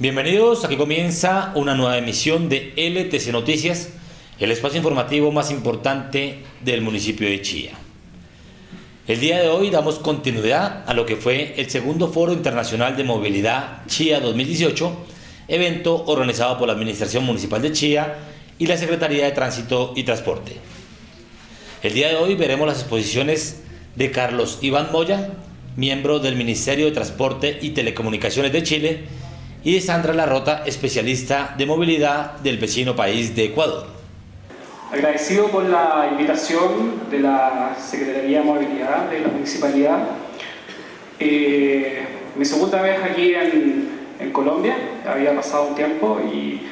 Bienvenidos, aquí comienza una nueva emisión de LTC Noticias, el espacio informativo más importante del municipio de Chía. El día de hoy damos continuidad a lo que fue el segundo Foro Internacional de Movilidad Chía 2018, evento organizado por la Administración Municipal de Chía y la Secretaría de Tránsito y Transporte. El día de hoy veremos las exposiciones de Carlos Iván Moya, miembro del Ministerio de Transporte y Telecomunicaciones de Chile, y de Sandra Larrota, especialista de movilidad del vecino país de Ecuador. Agradecido por la invitación de la Secretaría de Movilidad de la Municipalidad. Mi segunda vez aquí en Colombia, había pasado un tiempo y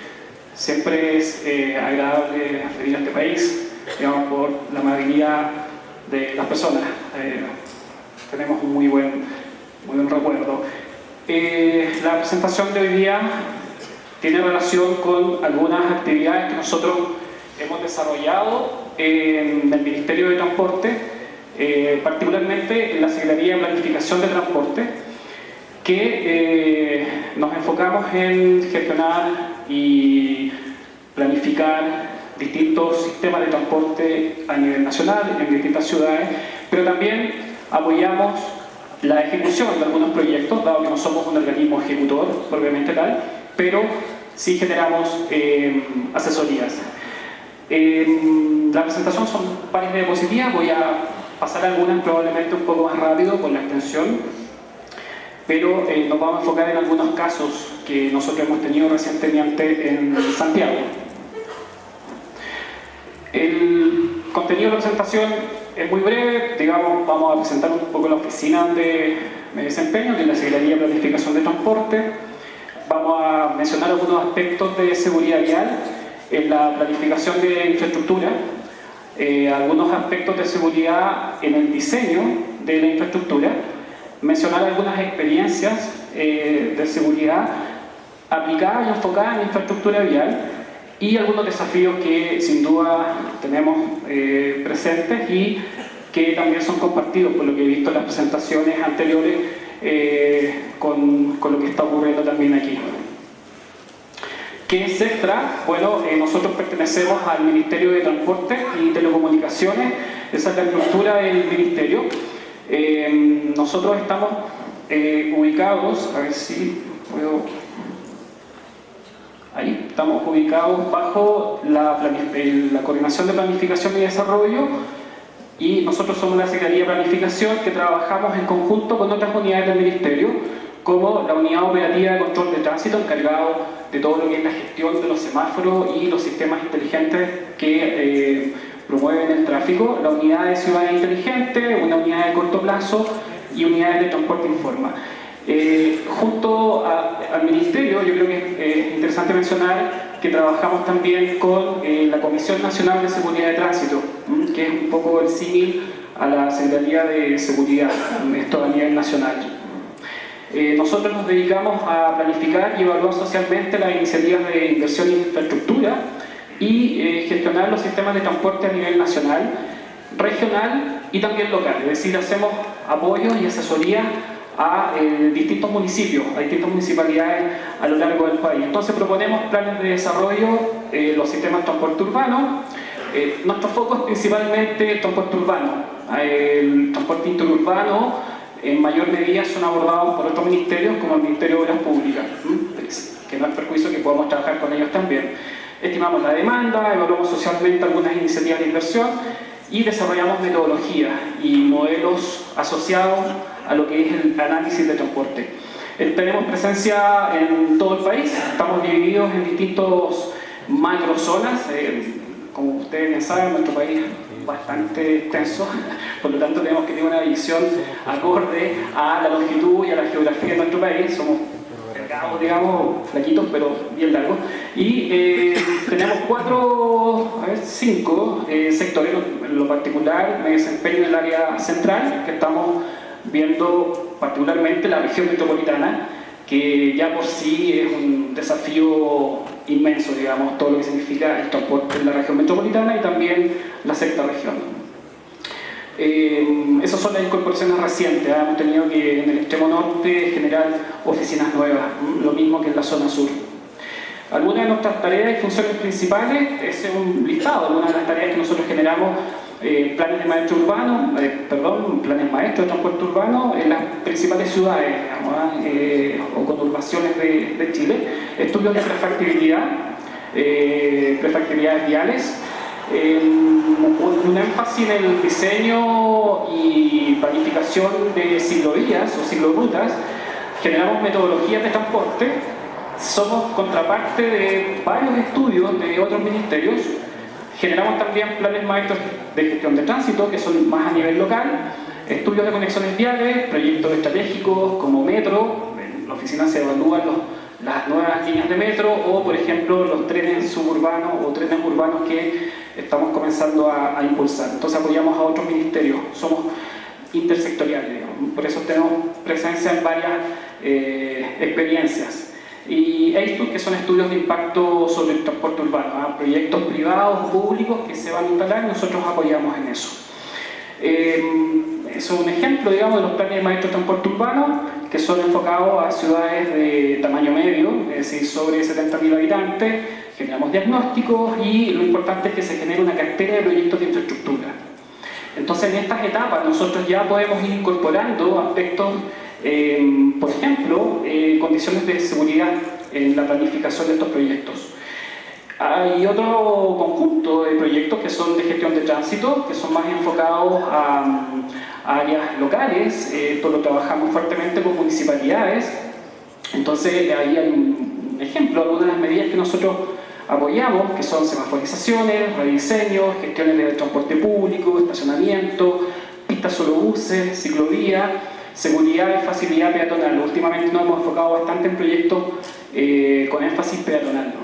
siempre es agradable venir a este país, digamos, por la amabilidad de las personas. Tenemos un muy buen recuerdo. La presentación de hoy día tiene relación con algunas actividades que nosotros hemos desarrollado en el Ministerio de Transporte, particularmente en la Secretaría de Planificación de Transporte, que nos enfocamos en gestionar y planificar distintos sistemas de transporte a nivel nacional, en distintas ciudades, pero también apoyamos la ejecución de algunos proyectos, dado que no somos un organismo ejecutor propiamente tal, pero sí generamos asesorías. La presentación son varias diapositivas, voy a pasar algunas probablemente un poco más rápido por la extensión, pero nos vamos a enfocar en algunos casos que nosotros hemos tenido recientemente en Santiago. El contenido de la presentación es muy breve, digamos, vamos a presentar un poco la oficina donde me desempeño, que es la Secretaría de Planificación de Transporte. Vamos a mencionar algunos aspectos de seguridad vial en la planificación de infraestructura, algunos aspectos de seguridad en el diseño de la infraestructura, mencionar algunas experiencias de seguridad aplicadas y enfocadas en infraestructura vial, y algunos desafíos que sin duda tenemos presentes y que también son compartidos por lo que he visto en las presentaciones anteriores con lo que está ocurriendo también aquí. ¿Qué es Sectra? Bueno, nosotros pertenecemos al Ministerio de Transporte y Telecomunicaciones, esa es la estructura del Ministerio. Nosotros estamos ubicados, a ver si puedo... Ahí estamos ubicados bajo la Coordinación de Planificación y Desarrollo, y nosotros somos la Secretaría de Planificación que trabajamos en conjunto con otras unidades del Ministerio, como la Unidad Operativa de Control de Tránsito, encargado de todo lo que es la gestión de los semáforos y los sistemas inteligentes que promueven el tráfico, la Unidad de Ciudades Inteligentes, una unidad de corto plazo y unidades de transporte informa. Junto al Ministerio, yo creo que es interesante mencionar que trabajamos también con la Comisión Nacional de Seguridad de Tránsito, que es un poco el símil a la Secretaría de Seguridad, esto a nivel nacional. Nosotros nos dedicamos a planificar y evaluar socialmente las iniciativas de inversión en infraestructura y gestionar los sistemas de transporte a nivel nacional, regional y también local, es decir, hacemos apoyo y asesoría a distintos municipios, a distintas municipalidades a lo largo del país. Entonces proponemos planes de desarrollo, los sistemas de transporte urbano. Nuestro foco es principalmente el transporte urbano. El transporte interurbano en mayor medida son abordados por otros ministerios como el Ministerio de Obras Públicas, que no es perjuicio que podamos trabajar con ellos también. Estimamos la demanda, evaluamos socialmente algunas iniciativas de inversión y desarrollamos metodologías y modelos asociados a lo que es el análisis de transporte. Tenemos presencia en todo el país, estamos divididos en distintos macrozonas. Como ustedes bien saben, nuestro país es bastante extenso, por lo tanto tenemos que tener una visión acorde a la longitud y a la geografía de nuestro país. Somos delgados, digamos, flaquitos, pero bien largos. Y tenemos cinco sectores. En lo particular me desempeño en el área central, que estamos viendo particularmente la región metropolitana, que ya por sí es un desafío inmenso, digamos, todo lo que significa el transporte en la región metropolitana y también la sexta región. Esas son las incorporaciones recientes. Hemos tenido que en el extremo norte generar oficinas nuevas, lo mismo que en la zona sur. Algunas de nuestras tareas y funciones principales es un listado, algunas de las tareas que nosotros generamos, planes de maestro urbano, planes maestros de transporte urbano en las principales ciudades, o conurbaciones de Chile, estudios de prefactibilidades viales, un énfasis en el diseño y planificación de ciclovías o ciclorrutas. Generamos metodologías de transporte, somos contraparte de varios estudios de otros ministerios. Generamos también planes maestros de gestión de tránsito, que son más a nivel local, estudios de conexiones viales, proyectos estratégicos como metro. En la oficina se evalúan las nuevas líneas de metro, o por ejemplo los trenes suburbanos o trenes urbanos que estamos comenzando a impulsar. Entonces apoyamos a otros ministerios, somos intersectoriales, digamos. Por eso tenemos presencia en varias experiencias. Y EISTU, que son estudios de impacto sobre el transporte urbano, proyectos privados, públicos que se van a instalar, y nosotros apoyamos en eso. Eso es un ejemplo, digamos, de los planes de maestro de transporte urbano, que son enfocados a ciudades de tamaño medio, es decir, sobre 70.000 habitantes. Generamos diagnósticos y lo importante es que se genere una cartera de proyectos de infraestructura. Entonces, en estas etapas nosotros ya podemos ir incorporando aspectos, por ejemplo, condiciones de seguridad en la planificación de estos proyectos. Hay otro conjunto de proyectos que son de gestión de tránsito, que son más enfocados a áreas locales. Esto lo trabajamos fuertemente con municipalidades. Entonces ahí hay un ejemplo, algunas de las medidas que nosotros apoyamos, que son semaforizaciones, rediseños, gestiones de transporte público, estacionamiento, pistas solo buses, ciclovía, seguridad y facilidad peatonal. Últimamente nos hemos enfocado bastante en proyectos con énfasis peatonal.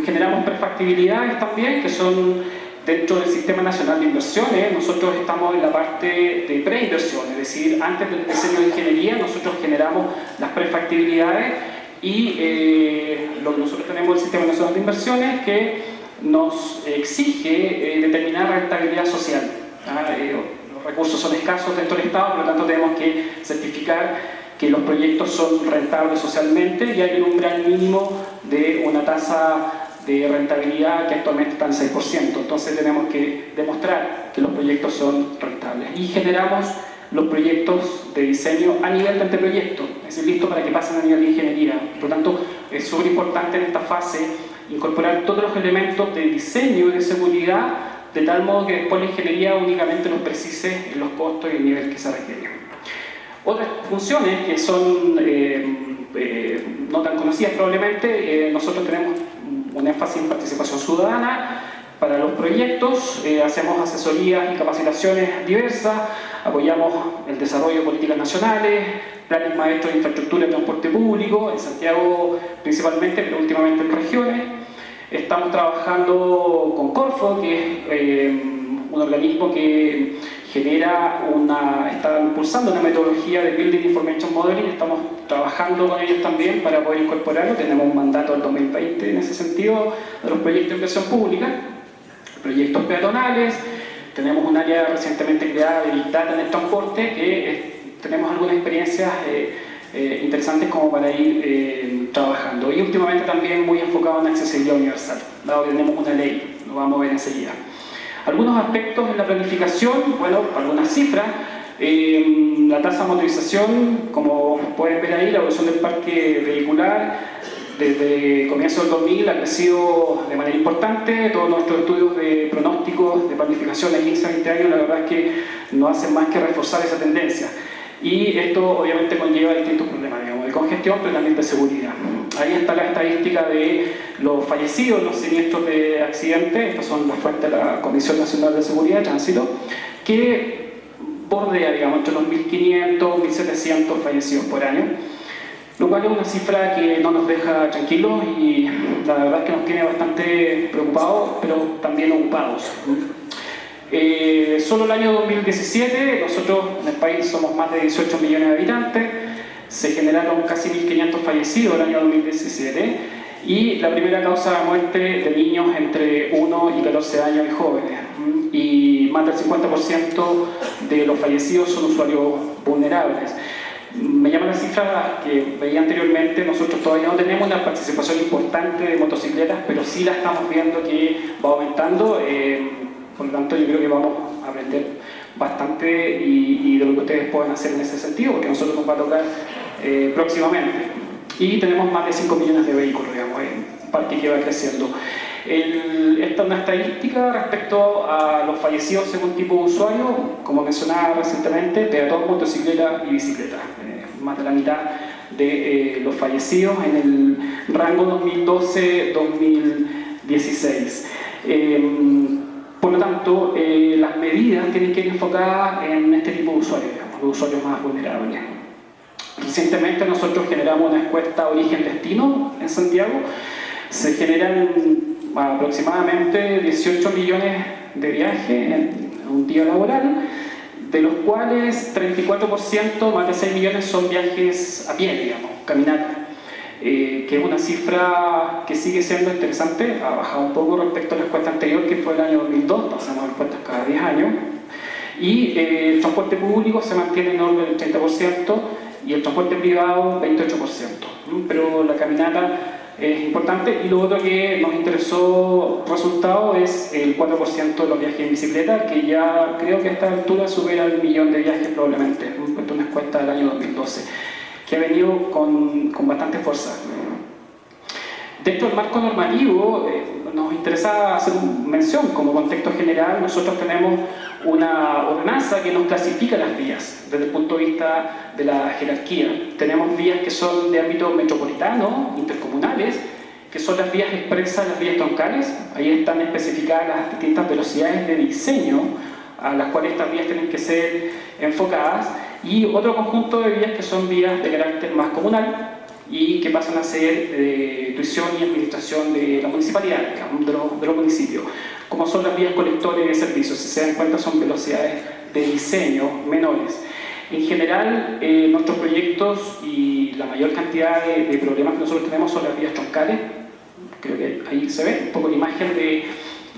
Generamos prefactibilidades también, que son dentro del Sistema Nacional de Inversiones. Nosotros estamos en la parte de preinversión, es decir, antes del diseño de ingeniería nosotros generamos las prefactibilidades y nosotros tenemos el Sistema Nacional de Inversiones que nos exige determinar rentabilidad social. Los recursos son escasos dentro del Estado, por lo tanto tenemos que certificar que los proyectos son rentables socialmente, y hay un umbral mínimo de una tasa de rentabilidad que actualmente está en 6%. Entonces tenemos que demostrar que los proyectos son rentables. Y generamos los proyectos de diseño a nivel de anteproyecto, es decir, listo para que pasen a nivel de ingeniería. Por lo tanto, es súper importante en esta fase incorporar todos los elementos de diseño y de seguridad, de tal modo que después la ingeniería únicamente los precise en los costos y el nivel que se requiere. Otras funciones que son no tan conocidas probablemente, nosotros tenemos un énfasis en participación ciudadana para los proyectos, hacemos asesorías y capacitaciones diversas, apoyamos el desarrollo de políticas nacionales, planes maestros de infraestructura y transporte público, en Santiago principalmente, pero últimamente en regiones. Estamos trabajando con Corfo, que es un organismo que está impulsando una metodología de Building Information Modeling. Estamos trabajando con ellos también para poder incorporarlo. Tenemos un mandato del 2020 en ese sentido de los proyectos de inversión pública, proyectos peatonales. Tenemos un área recientemente creada de Big Data en el transporte, que tenemos algunas experiencias interesantes como para ir trabajando. Y últimamente también muy enfocado en accesibilidad universal, dado que tenemos una ley, lo vamos a ver enseguida. Algunos aspectos en la planificación, bueno, algunas cifras. La tasa de motorización, como pueden ver ahí, la evolución del parque vehicular desde comienzo del 2000 ha crecido de manera importante. Todos nuestros estudios de pronósticos, de planificación de 15 a 20 años, la verdad es que no hacen más que reforzar esa tendencia. Y esto obviamente conlleva distintos problemas, digamos, de congestión, pero también de seguridad. Ahí está la estadística de los fallecidos, los siniestros de accidentes. Estas son las fuentes de la Comisión Nacional de Seguridad de Tránsito, que bordea, digamos, entre los 1.500 y 1.700 fallecidos por año, lo cual es una cifra que no nos deja tranquilos y la verdad es que nos tiene bastante preocupados, pero también ocupados. Solo el año 2017, nosotros en el país somos más de 18 millones de habitantes, se generaron casi 1.500 fallecidos el año 2017, y la primera causa de muerte de niños entre 1 y 14 años y jóvenes. Y más del 50% de los fallecidos son usuarios vulnerables. Me llama la cifra que veía anteriormente. Nosotros todavía no tenemos una participación importante de motocicletas, pero sí la estamos viendo que va aumentando. Por lo tanto, yo creo que vamos a aprender bastante y de lo que ustedes pueden hacer en ese sentido, porque a nosotros nos va a tocar próximamente. Y tenemos más de 5 millones de vehículos, digamos, un parque que va creciendo. Esta es una estadística respecto a los fallecidos según tipo de usuario, como mencionaba recientemente, peatón, motocicleta y bicicleta. Más de la mitad de los fallecidos en el rango 2012-2016. Por lo tanto, las medidas tienen que ir enfocadas en este tipo de usuarios, digamos, los usuarios más vulnerables. Recientemente nosotros generamos una encuesta origen-destino en Santiago. Se generan aproximadamente 18 millones de viajes en un día laboral, de los cuales 34%, más de 6 millones, son viajes a pie, digamos, caminata. Que es una cifra que sigue siendo interesante, ha bajado un poco respecto a la encuesta anterior, que fue el año 2002, pasamos encuestas cada 10 años. Y el transporte público se mantiene en orden del 30% y el transporte privado 28%. Pero la caminata es importante, y lo otro que nos interesó resultado es el 4% de los viajes en bicicleta, que ya creo que a esta altura supera el millón de viajes probablemente. Esto es una encuesta del año 2012 que ha venido con bastante fuerza. Dentro del marco normativo nos interesa hacer mención como contexto general. Nosotros tenemos una ordenanza que nos clasifica las vías desde el punto de vista de la jerarquía. Tenemos vías que son de ámbito metropolitano, intercomunales, que son las vías expresas, las vías troncales. Ahí están especificadas las distintas velocidades de diseño a las cuales estas vías tienen que ser enfocadas, y otro conjunto de vías que son vías de carácter más comunal y que pasan a ser tuición y administración de la municipalidad, digamos, de los municipios, como son las vías colectores de servicios. Si se dan cuenta, son velocidades de diseño menores. En general, nuestros proyectos y la mayor cantidad de problemas que nosotros tenemos son las vías troncales. Creo que ahí se ve un poco la imagen de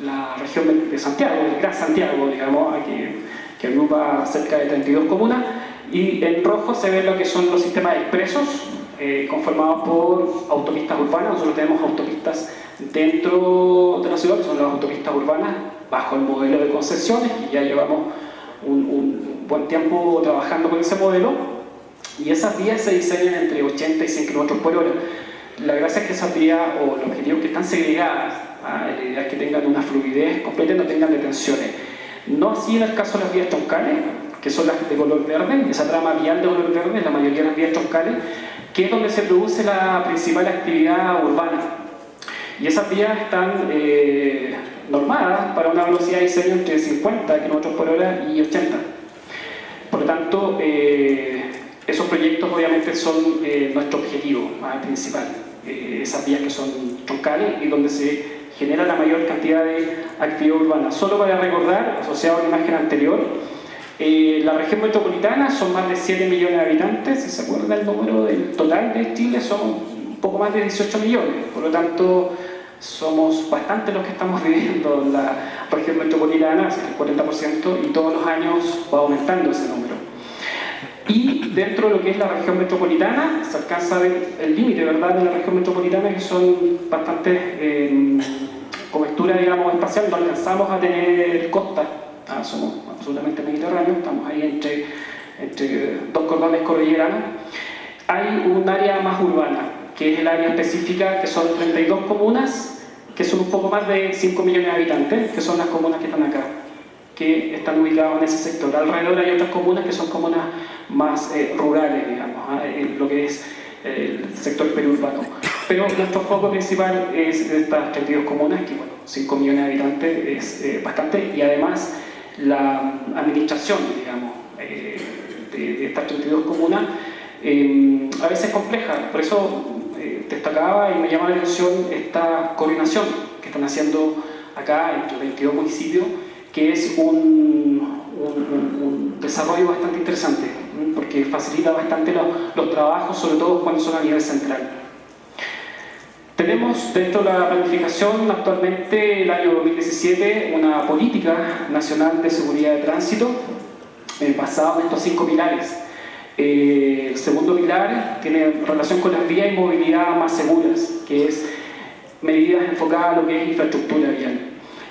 la región de Santiago, del Gran Santiago, digamos, que agrupa cerca de 32 comunas, y en rojo se ve lo que son los sistemas expresos, conformados por autopistas urbanas. Nosotros tenemos autopistas dentro de la ciudad, que son las autopistas urbanas, bajo el modelo de concesiones, y ya llevamos un buen tiempo trabajando con ese modelo, y esas vías se diseñan entre 80 y 100 km por hora. La gracia es que esas vías, o los objetivos, que están segregadas, la idea es que tengan una fluidez completa y no tengan detenciones. No así en el caso de las vías troncales, que son las de color verde. Esa trama vial de color verde, la mayoría de las vías troncales, que es donde se produce la principal actividad urbana. Y esas vías están normadas para una velocidad de diseño entre 50 km por hora y 80. Por lo tanto, esos proyectos obviamente son nuestro objetivo principal. Esas vías que son troncales y donde se genera la mayor cantidad de actividad urbana. Solo para recordar, asociado a la imagen anterior, la región metropolitana son más de 7 millones de habitantes. Si se acuerda el número del total de Chile, son un poco más de 18 millones. Por lo tanto, somos bastante los que estamos viviendo en la región metropolitana, el 40%, y todos los años va aumentando ese número. Y dentro de lo que es la región metropolitana, se alcanza a ver el límite, ¿verdad?, de la región metropolitana, que son bastante cobertura, digamos, espacial. No alcanzamos a tener costa, somos absolutamente mediterráneos, estamos ahí entre dos cordones cordilleranos. Hay un área más urbana, que es el área específica, que son 32 comunas, que son un poco más de 5 millones de habitantes, que son las comunas que están acá, que están ubicadas en ese sector. Alrededor hay otras comunas que son comunas más rurales, digamos, lo que es el sector periurbano. Pero nuestro foco principal es de estas 32 comunas, que bueno, 5 millones de habitantes es bastante, y además la administración, digamos, de estas 32 comunas a veces es compleja. Por eso destacaba y me llama la atención esta coordinación que están haciendo acá entre 22 municipios, que es un desarrollo bastante interesante, porque facilita bastante los trabajos, sobre todo cuando son a nivel central. Tenemos dentro de la planificación actualmente el año 2017 una política nacional de seguridad de tránsito basada en estos 5 pilares. El segundo pilar tiene relación con las vías y movilidad más seguras, que es medidas enfocadas a lo que es infraestructura vial.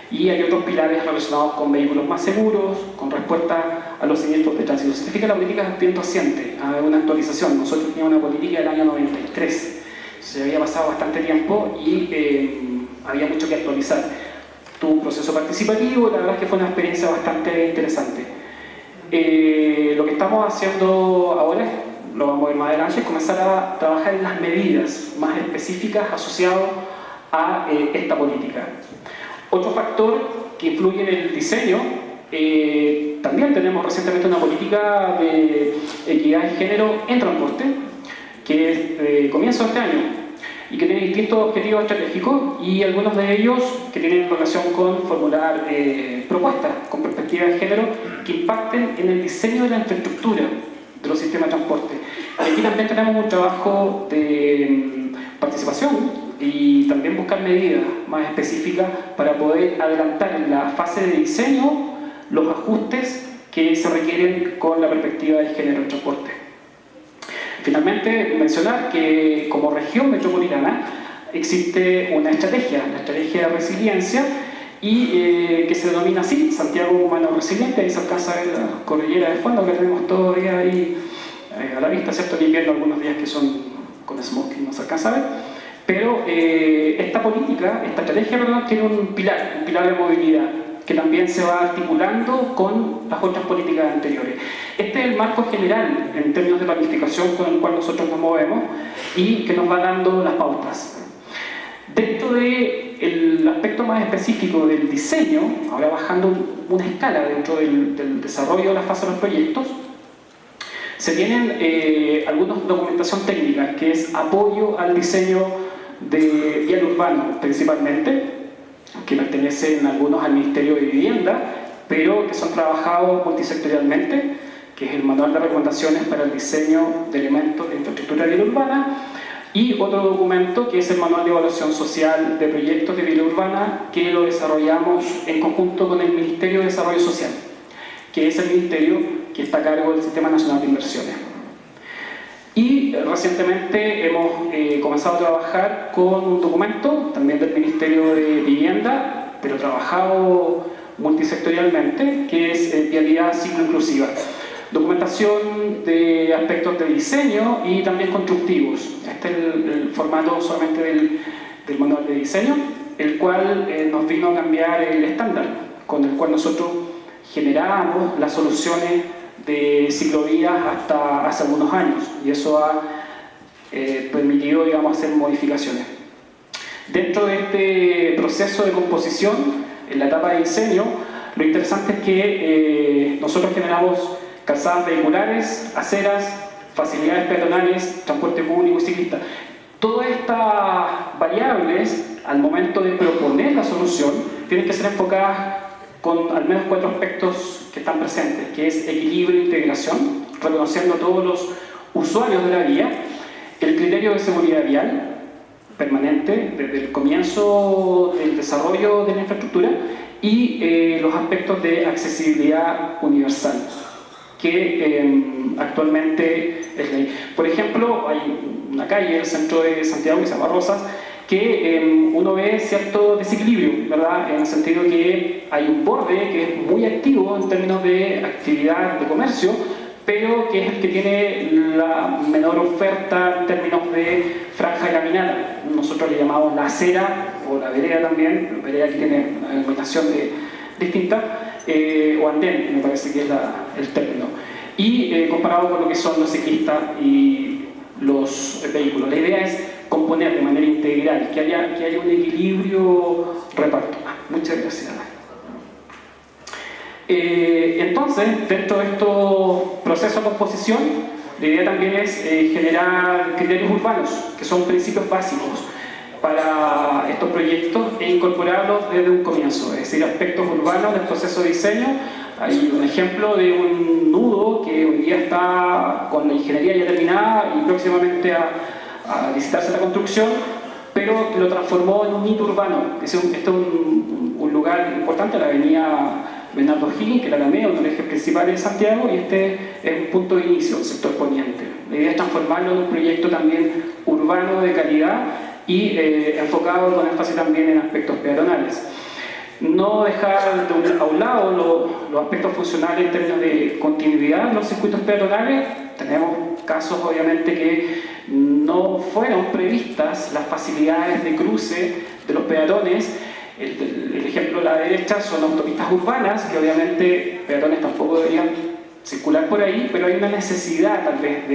Y hay otros pilares relacionados con vehículos más seguros, con respuesta a los siniestros de tránsito. Significa que la política es bien reciente, hay una actualización. Nosotros teníamos una política del año 93. Se había pasado bastante tiempo y había mucho que actualizar. Tuvo un proceso participativo, la verdad es que fue una experiencia bastante interesante. Lo que estamos haciendo ahora, lo vamos a ver más adelante, es comenzar a trabajar en las medidas más específicas asociadas a esta política. Otro factor que influye en el diseño, también tenemos recientemente una política de equidad de género en transporte, que es de comienzo de este año y que tiene distintos objetivos estratégicos y algunos de ellos que tienen relación con formular propuestas con perspectiva de género que impacten en el diseño de la infraestructura de los sistemas de transporte. Y aquí también tenemos un trabajo de participación y también buscar medidas más específicas para poder adelantar en la fase de diseño los ajustes que se requieren con la perspectiva de género en transporte. Finalmente, mencionar que como región metropolitana existe una estrategia, la estrategia de resiliencia, y que se denomina así, Santiago Humano Resiliente. Ahí se alcanza a ver la cordillera de fondo que tenemos todavía ahí a la vista, ¿cierto? En invierno algunos días que son con smog y no se alcanza a ver. Pero esta política, esta estrategia, perdón, tiene un pilar de movilidad, que también se va articulando con las otras políticas anteriores. Este es el marco general en términos de planificación con el cual nosotros nos movemos y que nos va dando las pautas. Dentro del aspecto más específico del diseño, ahora bajando una escala dentro del desarrollo de la fase de los proyectos, se tienen algunas documentación técnica, que es apoyo al diseño de vial urbano principalmente, que pertenecen algunos al Ministerio de Vivienda, pero que son trabajados multisectorialmente, que es el Manual de Recomendaciones para el Diseño de Elementos de Infraestructura Vial Urbana, y otro documento que es el Manual de Evaluación Social de Proyectos de Vial Urbana, que lo desarrollamos en conjunto con el Ministerio de Desarrollo Social, que es el ministerio que está a cargo del Sistema Nacional de Inversiones. Y recientemente hemos comenzado a trabajar con un documento, también del Ministerio de Vivienda, pero trabajado multisectorialmente, que es Vialidad Ciclo-Inclusiva. Documentación de aspectos de diseño y también constructivos. Este es el formato solamente del manual de diseño, el cual nos vino a cambiar el estándar con el cual nosotros generábamos las soluciones de ciclovías hasta hace algunos años, y eso ha permitido, digamos, hacer modificaciones. Dentro de este proceso de composición, en la etapa de diseño, lo interesante es que nosotros generamos calzadas vehiculares, aceras, facilidades peatonales, transporte público y ciclista. Todas estas variables, al momento de proponer la solución, tienen que ser enfocadas con al menos 4 aspectos que están presentes, que es equilibrio e integración, reconociendo a todos los usuarios de la vía, el criterio de seguridad vial permanente desde el comienzo del desarrollo de la infraestructura y los aspectos de accesibilidad universal, que actualmente es ley. Por ejemplo, hay una calle en el centro de Santiago que se llama Rosas, que uno ve cierto desequilibrio, ¿verdad? En el sentido que hay un borde que es muy activo en términos de actividad de comercio, pero que es el que tiene la menor oferta en términos de franja de caminata. Nosotros le llamamos la acera o la vereda también, la vereda que tiene una denominación distinta, o andén, me parece que es el término. Y comparado con lo que son los ciclistas y los vehículos. La idea es componer de manera integral, que haya un equilibrio reparto. Muchas gracias. Entonces, dentro de estos procesos de composición, la idea también es generar criterios urbanos, que son principios básicos para estos proyectos, e incorporarlos desde un comienzo, es decir, aspectos urbanos del proceso de diseño. Hay un ejemplo de un nudo que hoy día está con la ingeniería ya terminada y próximamente a licitarse la construcción, pero lo transformó en un hito urbano. Este es un lugar importante, la avenida Bernardo Higgins, que era la Alameda, uno de los ejes principales de Santiago, y este es un punto de inicio, el sector poniente. La idea es transformarlo en un proyecto también urbano de calidad y enfocado con énfasis también en aspectos peatonales. No dejar a un lado los aspectos funcionales en términos de continuidad en los circuitos peatonales. Tenemos casos obviamente que no fueron previstas las facilidades de cruce de los peatones. El ejemplo a la derecha son autopistas urbanas, que obviamente peatones tampoco deberían circular por ahí, pero hay una necesidad tal vez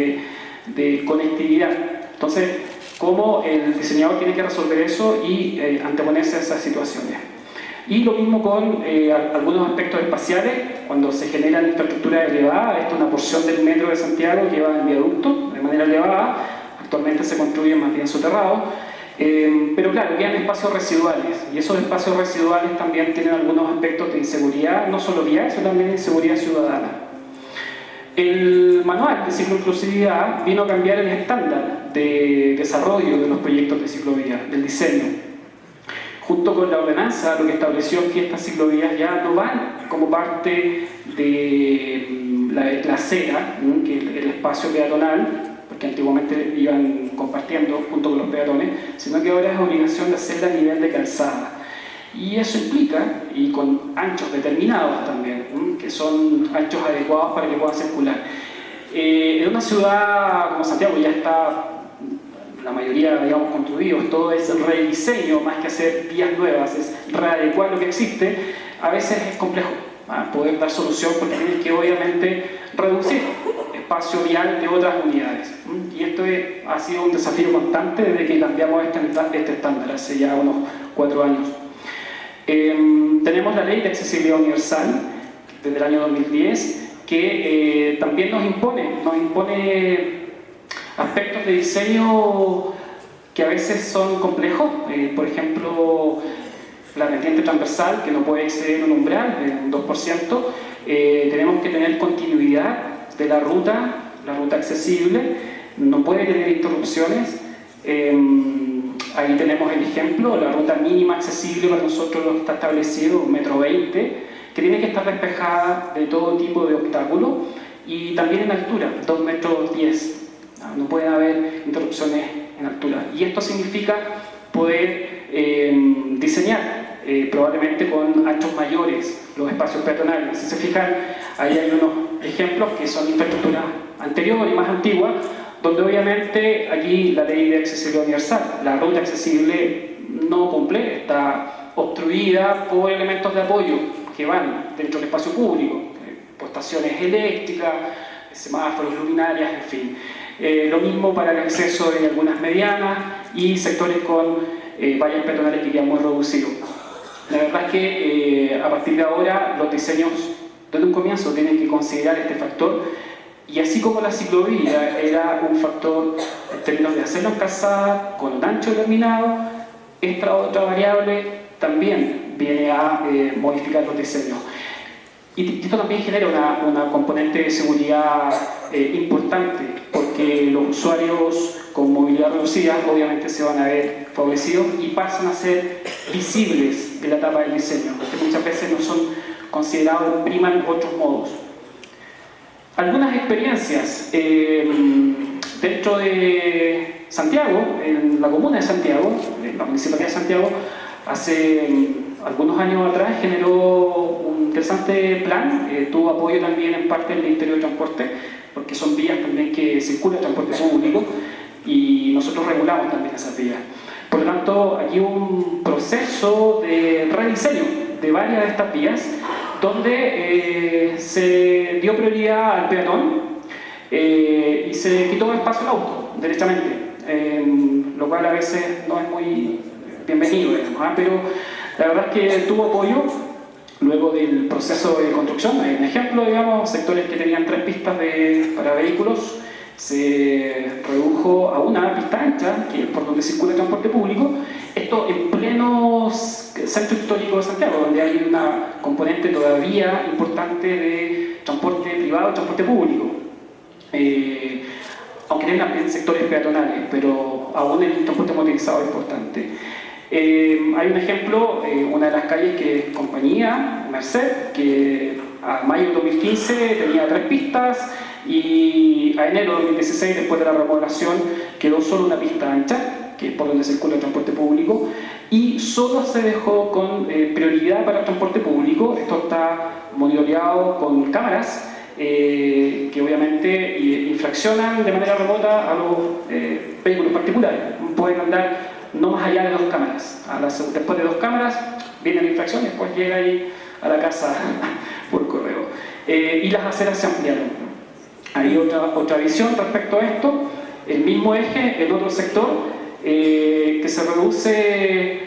de conectividad. Entonces, ¿cómo el diseñador tiene que resolver eso y anteponerse a esas situaciones? Y lo mismo con algunos aspectos espaciales, cuando se genera infraestructura elevada. Esta es una porción del metro de Santiago que va en viaducto de manera elevada, actualmente se construye más bien soterrado, pero claro, quedan espacios residuales, y esos espacios residuales también tienen algunos aspectos de inseguridad, no solo vial, sino también de inseguridad ciudadana. El manual de cicloinclusividad vino a cambiar el estándar de desarrollo de los proyectos de ciclovía, del diseño. Junto con la ordenanza, lo que estableció es que estas ciclovías ya no van como parte de la acera, que es el espacio peatonal, porque antiguamente iban compartiendo junto con los peatones, sino que ahora es obligación de hacerla a nivel de calzada. Y eso implica, y con anchos determinados también, que son anchos adecuados para que puedan circular. En una ciudad como Santiago ya está la mayoría, digamos, construidos, todo es rediseño más que hacer vías nuevas, es readecuar lo que existe. A veces es complejo poder dar solución porque tienes que obviamente reducir espacio vial de otras unidades. Y esto ha sido un desafío constante desde que cambiamos este estándar hace ya unos 4 años. Tenemos la Ley de Accesibilidad Universal desde el año 2010 que también nos impone aspectos de diseño que a veces son complejos. Por ejemplo, la vertiente transversal, que no puede exceder un umbral de un 2%. Tenemos que tener continuidad de la ruta accesible, no puede tener interrupciones. Ahí tenemos el ejemplo, la ruta mínima accesible para nosotros está establecido 1,20 m, que tiene que estar despejada de todo tipo de obstáculo, y también en altura, 2,10 m. No puede haber interrupciones en altura. Y esto significa poder diseñar probablemente con anchos mayores los espacios peatonales. Si se fijan, ahí hay unos ejemplos que son infraestructura anterior y más antigua, donde obviamente aquí la Ley de Accesibilidad Universal, la ruta accesible no cumple, está obstruida por elementos de apoyo que van dentro del espacio público, postaciones eléctricas, semáforos, luminarias, en fin. Lo mismo para el acceso de algunas medianas y sectores con vallas peatonales que quedan muy reducidos. La verdad es que a partir de ahora los diseños desde un comienzo tienen que considerar este factor, y así como la ciclovía era un factor en términos de hacerlo en calzada con un ancho determinado, esta otra variable también viene a modificar los diseños. Y esto también genera una componente de seguridad importante, porque los usuarios con movilidad reducida obviamente se van a ver favorecidos y pasan a ser visibles de la etapa del diseño, que muchas veces no son considerados, priman otros modos. Algunas experiencias dentro de Santiago, en la comuna de Santiago, en la municipalidad de Santiago, hace algunos años atrás generó un interesante plan, tuvo apoyo también en parte del Ministerio de Transporte, porque son vías también que circula el transporte público y nosotros regulamos también esas vías. Por lo tanto, aquí hubo un proceso de rediseño de varias de estas vías, donde se dio prioridad al peatón y se quitó espacio al auto, derechamente, lo cual a veces no es muy bienvenido, digamos, pero la verdad es que tuvo apoyo luego del proceso de construcción. Hay un ejemplo, digamos, sectores que tenían 3 pistas para vehículos, se redujo a una pista ancha, que es por donde circula el transporte público. Esto en pleno centro histórico de Santiago, donde hay una componente todavía importante de transporte privado y transporte público. Aunque tienen también sectores peatonales, pero aún el transporte motorizado es importante. Hay un ejemplo, una de las calles que es Compañía, Merced, que a mayo de 2015 tenía 3 pistas y a enero de 2016, después de la remodelación, quedó solo una pista ancha, que es por donde circula el transporte público, y solo se dejó con prioridad para el transporte público. Esto está monitoreado con cámaras que obviamente infraccionan de manera remota a los vehículos particulares. Pueden andar no más allá de 2 cámaras. Después de 2 cámaras viene la infracción y después llega ahí a la casa por correo. Y las aceras se ampliaron. Hay otra visión respecto a esto. El mismo eje, el otro sector, que se reduce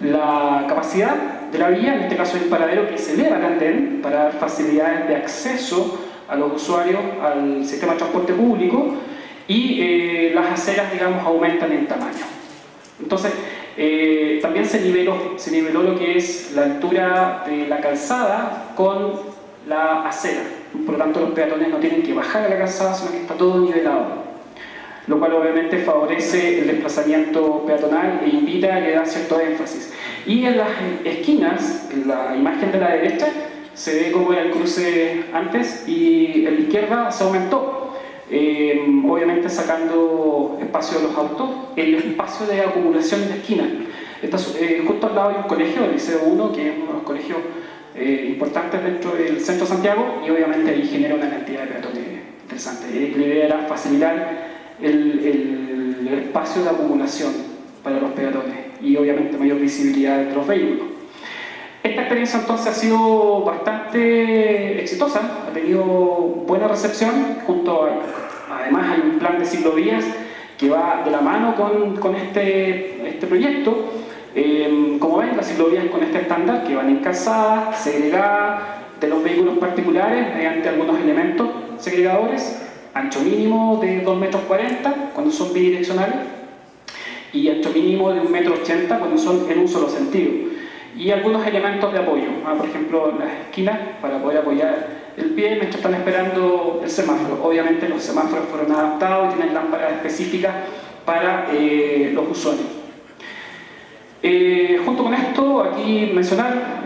la capacidad de la vía, en este caso el paradero, que se eleva el andén para dar facilidades de acceso a los usuarios al sistema de transporte público, y las aceras, digamos, aumentan en tamaño. Entonces, también se niveló lo que es la altura de la calzada con la acera. Por lo tanto, los peatones no tienen que bajar a la calzada, sino que está todo nivelado, lo cual obviamente favorece el desplazamiento peatonal e invita a que da cierto énfasis. Y en las esquinas, en la imagen de la derecha, se ve cómo era el cruce antes, y en la izquierda se aumentó. Obviamente sacando espacio de los autos, el espacio de acumulación en la esquina. Justo al lado hay un colegio, el Liceo 1, que es uno de los colegios importantes dentro del centro de Santiago, y obviamente ahí genera una cantidad de peatones interesante. La idea era facilitar el espacio de acumulación para los peatones y obviamente mayor visibilidad de los vehículos. Esta experiencia entonces ha sido bastante exitosa, ha tenido buena recepción. Además hay un plan de ciclovías que va de la mano con este proyecto. Como ven, las ciclovías con este estándar que van en calzada, segregada de los vehículos particulares mediante algunos elementos segregadores, ancho mínimo de 2,40 metros cuando son bidireccionales y ancho mínimo de 1,80 metros cuando son en un solo sentido. Y algunos elementos de apoyo, por ejemplo las esquinas para poder apoyar el pie mientras están esperando el semáforo. Obviamente los semáforos fueron adaptados y tienen lámparas específicas para los usuarios. Junto con esto, aquí mencionar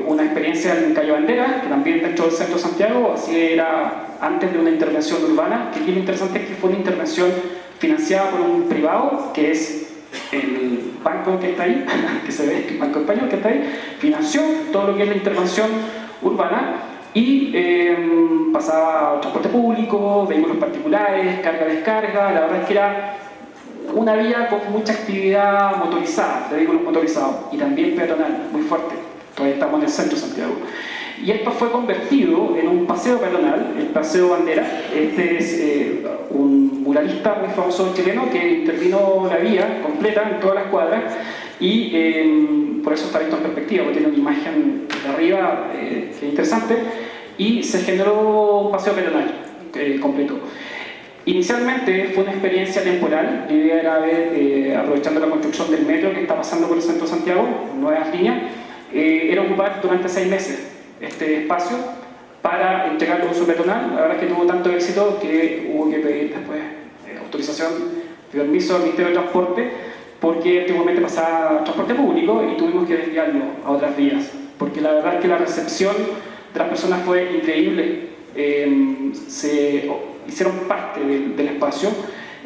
una experiencia en Calle Bandera, que también dentro del centro de Santiago, así era antes de una intervención urbana, que aquí lo interesante es que fue una intervención financiada por un privado, que es el banco que está ahí, que se ve, el Banco Español que está ahí, financió todo lo que es la intervención urbana y pasaba transporte público, vehículos particulares, carga-descarga. La verdad es que era una vía con mucha actividad motorizada, de vehículos motorizados, y también peatonal, muy fuerte. Todavía estamos en el centro de Santiago. Y esto fue convertido en un paseo peatonal, el Paseo Bandera. Este es un muralista muy famoso chileno que intervino la vía completa en todas las cuadras, y por eso está visto en perspectiva, porque tiene una imagen de arriba que es interesante, y se generó un paseo peatonal completo. Inicialmente fue una experiencia temporal. La idea era ver, aprovechando la construcción del metro que está pasando por el centro de Santiago, nuevas líneas, era ocupar durante 6 meses este espacio para entregarlo a uso peatonal. La verdad es que tuvo tanto éxito que hubo que pedir después autorización, permiso al Ministerio de Transporte, porque antiguamente pasaba transporte público y tuvimos que desviarlo a otras vías, porque la verdad es que la recepción de las personas fue increíble. Se hicieron parte del espacio.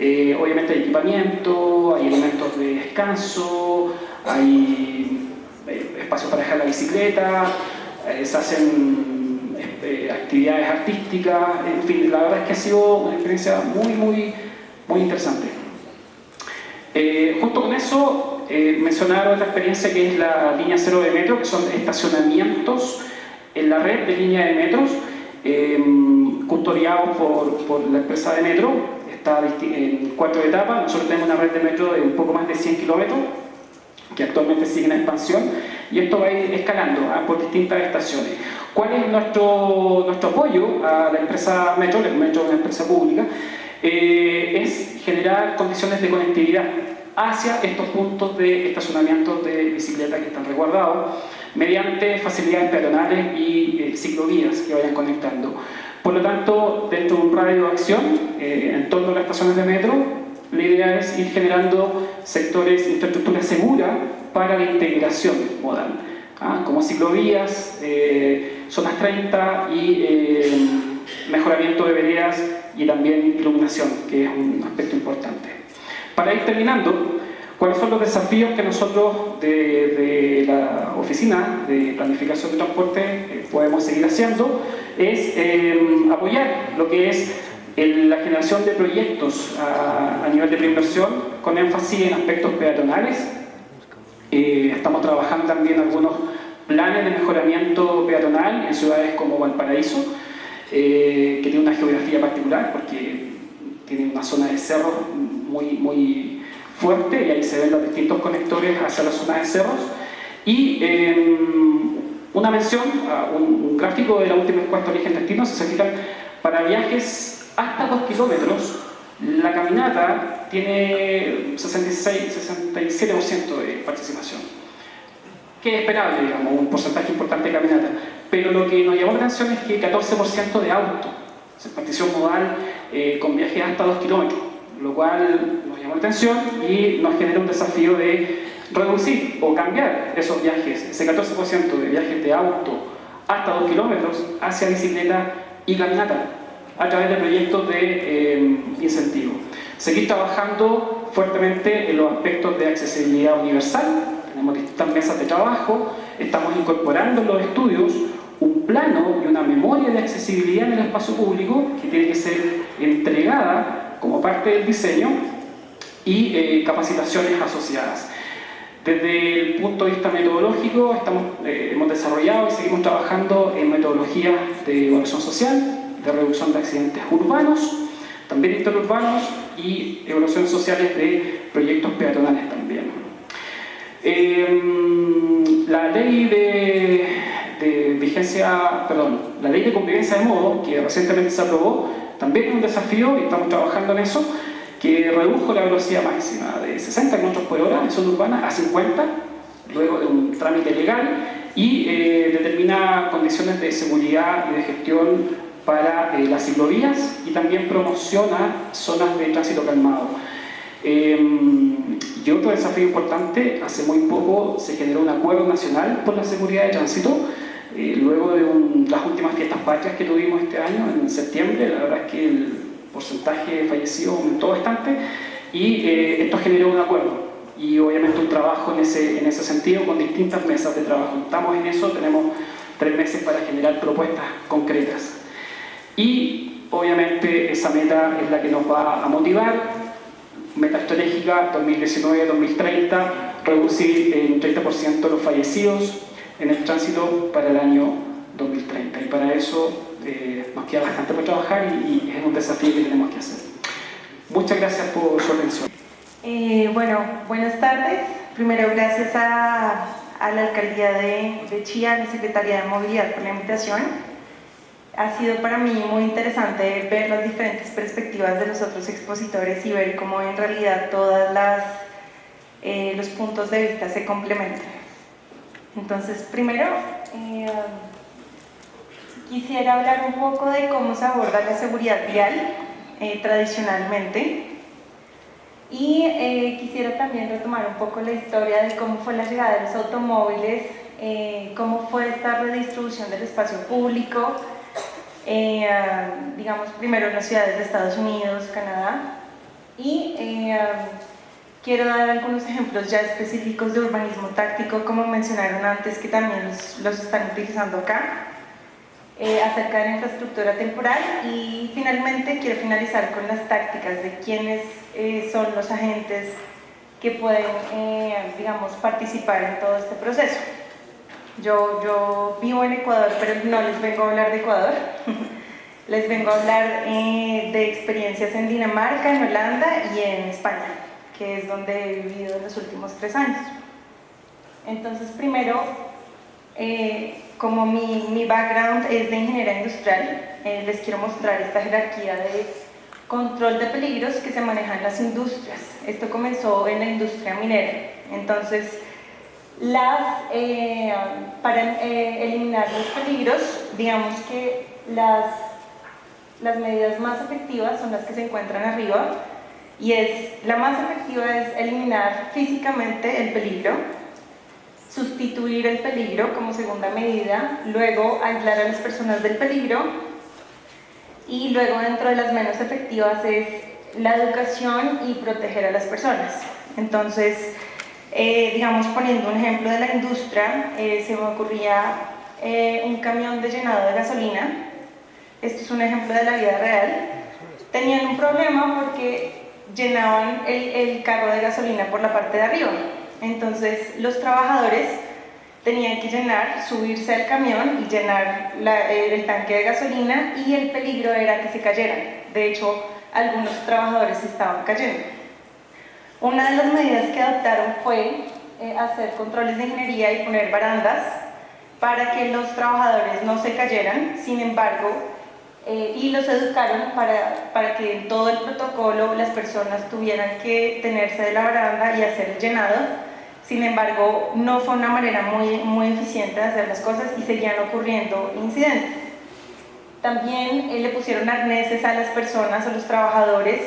Obviamente hay equipamiento, hay elementos de descanso, hay espacio para dejar la bicicleta, se hacen actividades artísticas, en fin, la verdad es que ha sido una experiencia muy interesante. Junto con eso, mencionar otra experiencia que es la línea 0 de metro, que son estacionamientos en la red de línea de metros, custodiados por la empresa de metro. Está en 4 etapas. Nosotros tenemos una red de metro de un poco más de 100 kilómetros, que actualmente sigue en expansión, y esto va a ir escalando por distintas estaciones. ¿Cuál es nuestro apoyo a la empresa Metro? La Metro es una empresa pública. Es generar condiciones de conectividad hacia estos puntos de estacionamiento de bicicletas que están resguardados mediante facilidades peatonales y ciclovías que vayan conectando. Por lo tanto, dentro de un radio de acción en torno a las estaciones de metro, La idea es ir generando sectores, infraestructura segura para la integración modal, como ciclovías, zonas 30 y mejoramiento de veredas y también iluminación, que es un aspecto importante. Para ir terminando, ¿cuáles son los desafíos que nosotros de la Oficina de Planificación de Transporte podemos seguir haciendo? Es apoyar lo que es la generación de proyectos a nivel de preinversión con énfasis en aspectos peatonales. Estamos trabajando también algunos planes de mejoramiento peatonal en ciudades como Valparaíso, que tiene una geografía particular porque tiene una zona de cerros muy fuerte y ahí se ven los distintos conectores hacia la zona de cerros. Y una mención, un gráfico de la última encuesta de origen-destino, si se fijan, para viajes hasta 2 kilómetros, la caminata tiene 67% de participación, que es esperable, digamos, un porcentaje importante de caminata. Pero lo que nos llamó la atención es que 14% de auto, partición modal con viajes hasta 2 kilómetros, lo cual nos llamó la atención y nos genera un desafío de reducir o cambiar esos viajes, ese 14% de viajes de auto hasta 2 kilómetros hacia bicicleta y caminata, a través de proyectos de incentivo. Seguir trabajando fuertemente en los aspectos de accesibilidad universal. Tenemos distintas mesas de trabajo, estamos incorporando en los estudios un plano y una memoria de accesibilidad en el espacio público que tiene que ser entregada como parte del diseño y capacitaciones asociadas. Desde el punto de vista metodológico, hemos desarrollado y seguimos trabajando en metodologías de evaluación social, de reducción de accidentes urbanos, también interurbanos y evaluaciones sociales de proyectos peatonales también. La ley la ley de convivencia de modo, que recientemente se aprobó, también es un desafío y estamos trabajando en eso, que redujo la velocidad máxima de 60 km/h en zona urbana a 50, luego de un trámite legal, y determina condiciones de seguridad y de gestión para las ciclovías y también promociona zonas de tránsito calmado. Y otro desafío importante, hace muy poco se generó un acuerdo nacional por la seguridad de tránsito, luego de las últimas fiestas patrias que tuvimos este año, en septiembre. La verdad es que el porcentaje de fallecidos aumentó bastante y esto generó un acuerdo y obviamente un trabajo en ese sentido con distintas mesas de trabajo. Estamos en eso, tenemos 3 meses para generar propuestas concretas. Y obviamente esa meta es la que nos va a motivar. Meta estratégica 2019-2030, reducir en 30% los fallecidos en el tránsito para el año 2030. Y para eso nos queda bastante por trabajar y es un desafío que tenemos que hacer. Muchas gracias por su atención. Bueno, buenas tardes. Primero, gracias a la Alcaldía de Chía, a la Secretaría de Movilidad por la invitación. Ha sido para mí muy interesante ver las diferentes perspectivas de los otros expositores y ver cómo en realidad todos los puntos de vista se complementan. Entonces, primero, quisiera hablar un poco de cómo se aborda la seguridad vial tradicionalmente y quisiera también retomar un poco la historia de cómo fue la llegada de los automóviles, cómo fue esta redistribución del espacio público, digamos primero en las ciudades de Estados Unidos, Canadá, y quiero dar algunos ejemplos ya específicos de urbanismo táctico, como mencionaron antes, que también los están utilizando acá, acerca de la infraestructura temporal, y finalmente quiero finalizar con las tácticas de quiénes son los agentes que pueden, digamos, participar en todo este proceso. Yo vivo en Ecuador, pero no les vengo a hablar de Ecuador. Les vengo a hablar de experiencias en Dinamarca, en Holanda y en España, que es donde he vivido en los últimos 3 años. Entonces, primero, como mi background es de ingeniería industrial, les quiero mostrar esta jerarquía de control de peligros que se maneja en las industrias. Esto comenzó en la industria minera. Entonces, para eliminar los peligros, digamos que las medidas más efectivas son las que se encuentran arriba, y la más efectiva es eliminar físicamente el peligro, sustituir el peligro como segunda medida, luego aislar a las personas del peligro, y luego dentro de las menos efectivas es la educación y proteger a las personas. Entonces, digamos, poniendo un ejemplo de la industria, se me ocurría un camión de llenado de gasolina. Esto es un ejemplo de la vida real. Tenían un problema porque llenaban el carro de gasolina por la parte de arriba. Entonces los trabajadores tenían que subirse al camión y llenar el tanque de gasolina, y el peligro era que se cayeran. De hecho, algunos trabajadores estaban cayendo. Una de las medidas que adoptaron fue hacer controles de ingeniería y poner barandas para que los trabajadores no se cayeran. Sin embargo, y los educaron para que en todo el protocolo las personas tuvieran que tenerse de la baranda y hacer el llenado. Sin embargo, no fue una manera muy eficiente de hacer las cosas y seguían ocurriendo incidentes. También le pusieron arneses a las personas, a los trabajadores,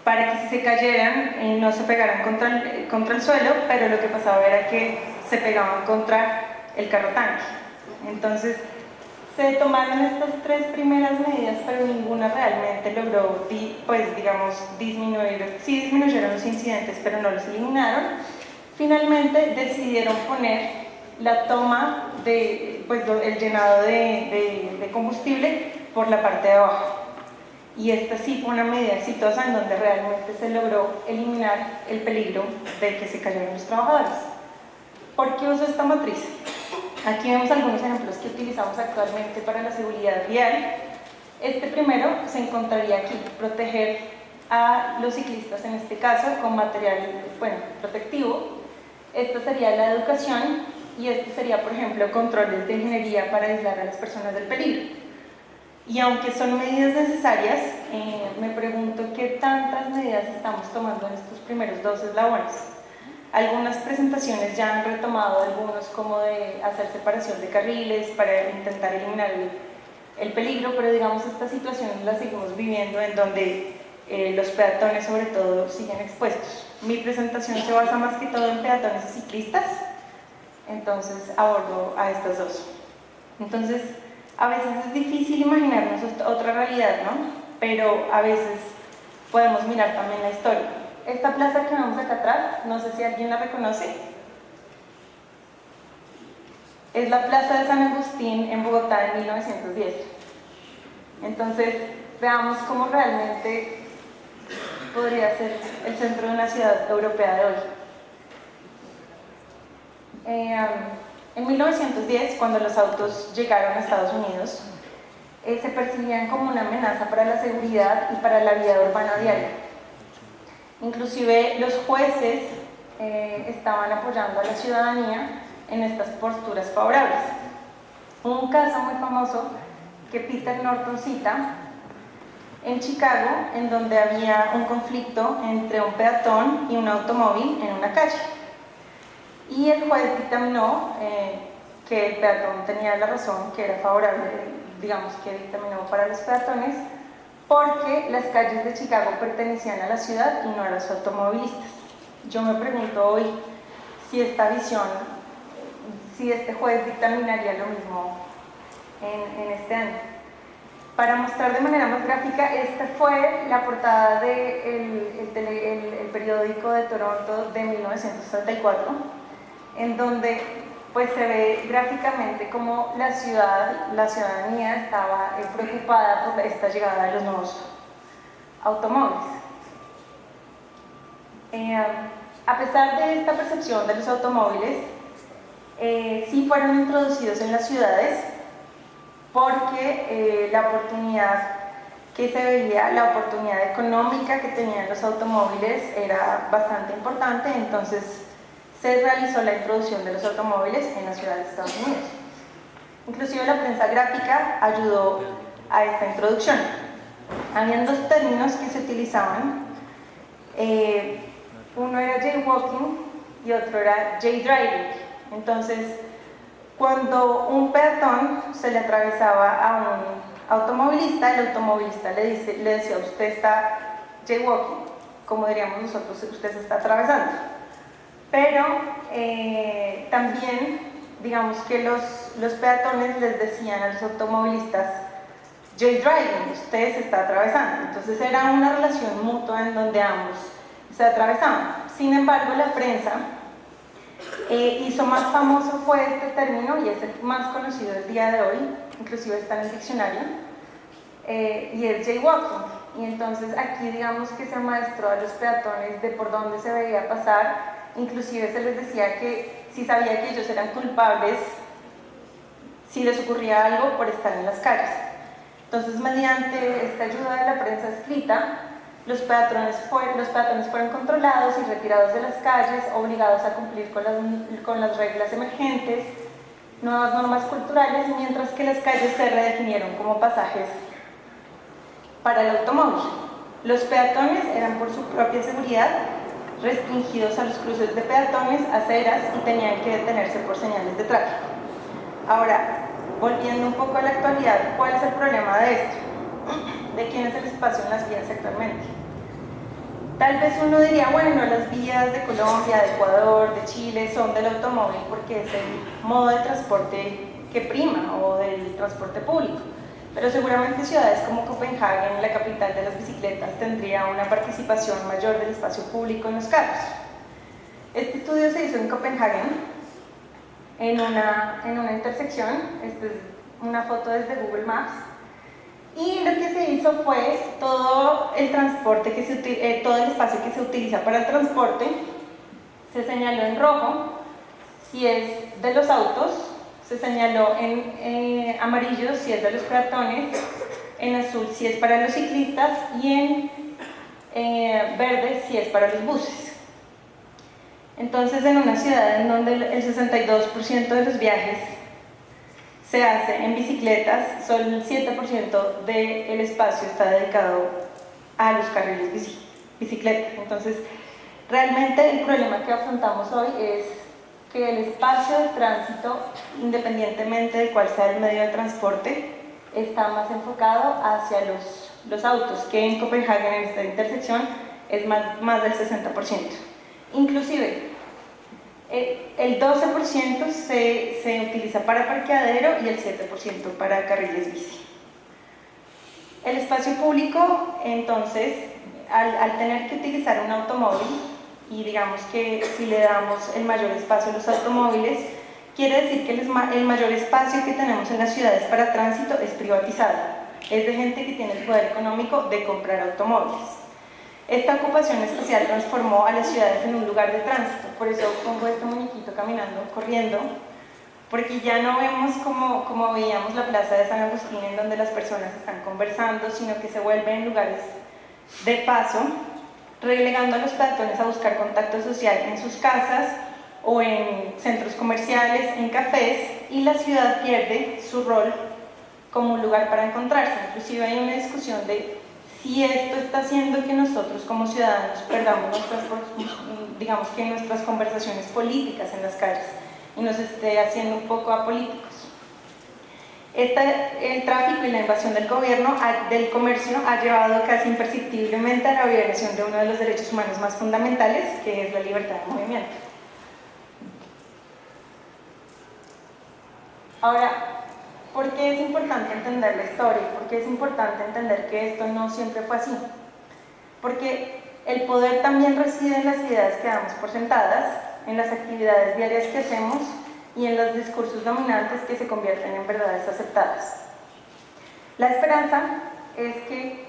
para que si se cayeran no se pegaran contra el suelo, pero lo que pasaba era que se pegaban contra el carro tanque. Entonces, se tomaron estas tres primeras medidas, pero ninguna realmente logró, pues digamos, disminuir. Sí disminuyeron los incidentes, pero no los eliminaron. Finalmente decidieron poner la toma el llenado de combustible por la parte de abajo. Y esta sí fue una medida exitosa en donde realmente se logró eliminar el peligro de que se cayeran los trabajadores. ¿Por qué uso esta matriz? Aquí vemos algunos ejemplos que utilizamos actualmente para la seguridad vial. Este primero se encontraría aquí, proteger a los ciclistas, en este caso, con material protectivo. Esta sería la educación, y este sería, por ejemplo, controles de ingeniería para aislar a las personas del peligro. Y aunque son medidas necesarias, me pregunto qué tantas medidas estamos tomando en estos primeros dos eslabones. Algunas presentaciones ya han retomado algunos, como de hacer separación de carriles para intentar eliminar el peligro, pero digamos estas situaciones las seguimos viviendo en donde los peatones sobre todo siguen expuestos. Mi presentación se basa más que todo en peatones y ciclistas, entonces abordo a estas dos. Entonces, a veces es difícil imaginarnos otra realidad, ¿no? Pero a veces podemos mirar también la historia. Esta plaza que vemos acá atrás, no sé si alguien la reconoce, es la Plaza de San Agustín en Bogotá en 1910. Entonces, veamos cómo realmente podría ser el centro de una ciudad europea de hoy. En 1910, cuando los autos llegaron a Estados Unidos, se percibían como una amenaza para la seguridad y para la vida urbana diaria. Inclusive los jueces estaban apoyando a la ciudadanía en estas posturas favorables. Un caso muy famoso que Peter Norton cita en Chicago, en donde había un conflicto entre un peatón y un automóvil en una calle. Y el juez dictaminó que el peatón tenía la razón, que era favorable, digamos que dictaminó para los peatones, porque las calles de Chicago pertenecían a la ciudad y no a los automovilistas. Yo me pregunto hoy si esta visión, si este juez dictaminaría lo mismo en este año. Para mostrar de manera más gráfica, esta fue la portada del periódico de Toronto de 1934, en donde pues se ve gráficamente cómo la ciudadanía estaba preocupada por esta llegada de los nuevos automóviles. A pesar de esta percepción de los automóviles, sí fueron introducidos en las ciudades porque la oportunidad que se veía, la oportunidad económica que tenían los automóviles era bastante importante, entonces se realizó la introducción de los automóviles en la ciudad de Estados Unidos. Inclusive la prensa gráfica ayudó a esta introducción. Habían dos términos que se utilizaban, uno era jaywalking y otro era jaydriving. Entonces, cuando un peatón se le atravesaba a un automovilista, el automovilista le decía: usted está jaywalking. como diríamos nosotros, usted se está atravesando. Pero también, digamos que los peatones les decían a los automovilistas, joyriding, usted se está atravesando. Entonces era una relación mutua en donde ambos se atravesaban. Sin embargo, la prensa hizo más famoso fue este término, y es el más conocido el día de hoy, inclusive está en el diccionario, y es jaywalking. Y entonces aquí digamos que se maestró a los peatones de por dónde se veía pasar, inclusive se les decía que si sabía que ellos eran culpables, si les ocurría algo por estar en las calles. Entonces, mediante esta ayuda de la prensa escrita, los peatones fueron controlados y retirados de las calles, obligados a cumplir con las reglas emergentes, nuevas normas culturales, mientras que las calles se redefinieron como pasajes para el automóvil. Los peatones eran por su propia seguridad restringidos a los cruces de peatones, aceras, y tenían que detenerse por señales de tráfico. Ahora, volviendo un poco a la actualidad, ¿cuál es el problema de esto? ¿De quién es el espacio en las vías actualmente? Tal vez uno diría, bueno, las vías de Colombia, de Ecuador, de Chile son del automóvil porque es el modo de transporte que prima, o del transporte público. Pero seguramente ciudades como Copenhague, la capital de las bicicletas, tendría una participación mayor del espacio público en los carros. Este estudio se hizo en Copenhague, en una intersección. Esta es una foto desde Google Maps. Y lo que se hizo fue todo el transporte todo el espacio que se utiliza para el transporte se señaló en rojo si es de los autos, se señaló en amarillo si es de los peatones, en azul si es para los ciclistas y en verde si es para los buses. Entonces, en una ciudad en donde el 62% de los viajes se hace en bicicletas, solo el 7% del espacio está dedicado a los carriles bicicleta. Entonces, realmente el problema que afrontamos hoy es que el espacio de tránsito, independientemente de cuál sea el medio de transporte, está más enfocado hacia los autos, que en Copenhague, en esta intersección, es más del 60%. Inclusive, el 12% se utiliza para parqueadero y el 7% para carriles bici. El espacio público, entonces, al tener que utilizar un automóvil, y digamos que si le damos el mayor espacio a los automóviles, quiere decir que el mayor espacio que tenemos en las ciudades para tránsito es privatizado, es de gente que tiene el poder económico de comprar automóviles. Esta ocupación espacial transformó a las ciudades en un lugar de tránsito, por eso pongo este muñequito caminando, corriendo, porque ya no vemos como veíamos la plaza de San Agustín, en donde las personas están conversando, sino que se vuelven lugares de paso, relegando a los peatones a buscar contacto social en sus casas o en centros comerciales, en cafés, y la ciudad pierde su rol como un lugar para encontrarse. Inclusive hay una discusión de si esto está haciendo que nosotros como ciudadanos perdamos nuestras conversaciones políticas en las calles y nos esté haciendo un poco apolíticos. El tráfico y la invasión del comercio ha llevado casi imperceptiblemente a la violación de uno de los derechos humanos más fundamentales, que es la libertad de movimiento. Ahora, ¿por qué es importante entender la historia? ¿Por qué es importante entender que esto no siempre fue así? Porque el poder también reside en las ideas que damos por sentadas, en las actividades diarias que hacemos y en los discursos dominantes que se convierten en verdades aceptadas. La esperanza es que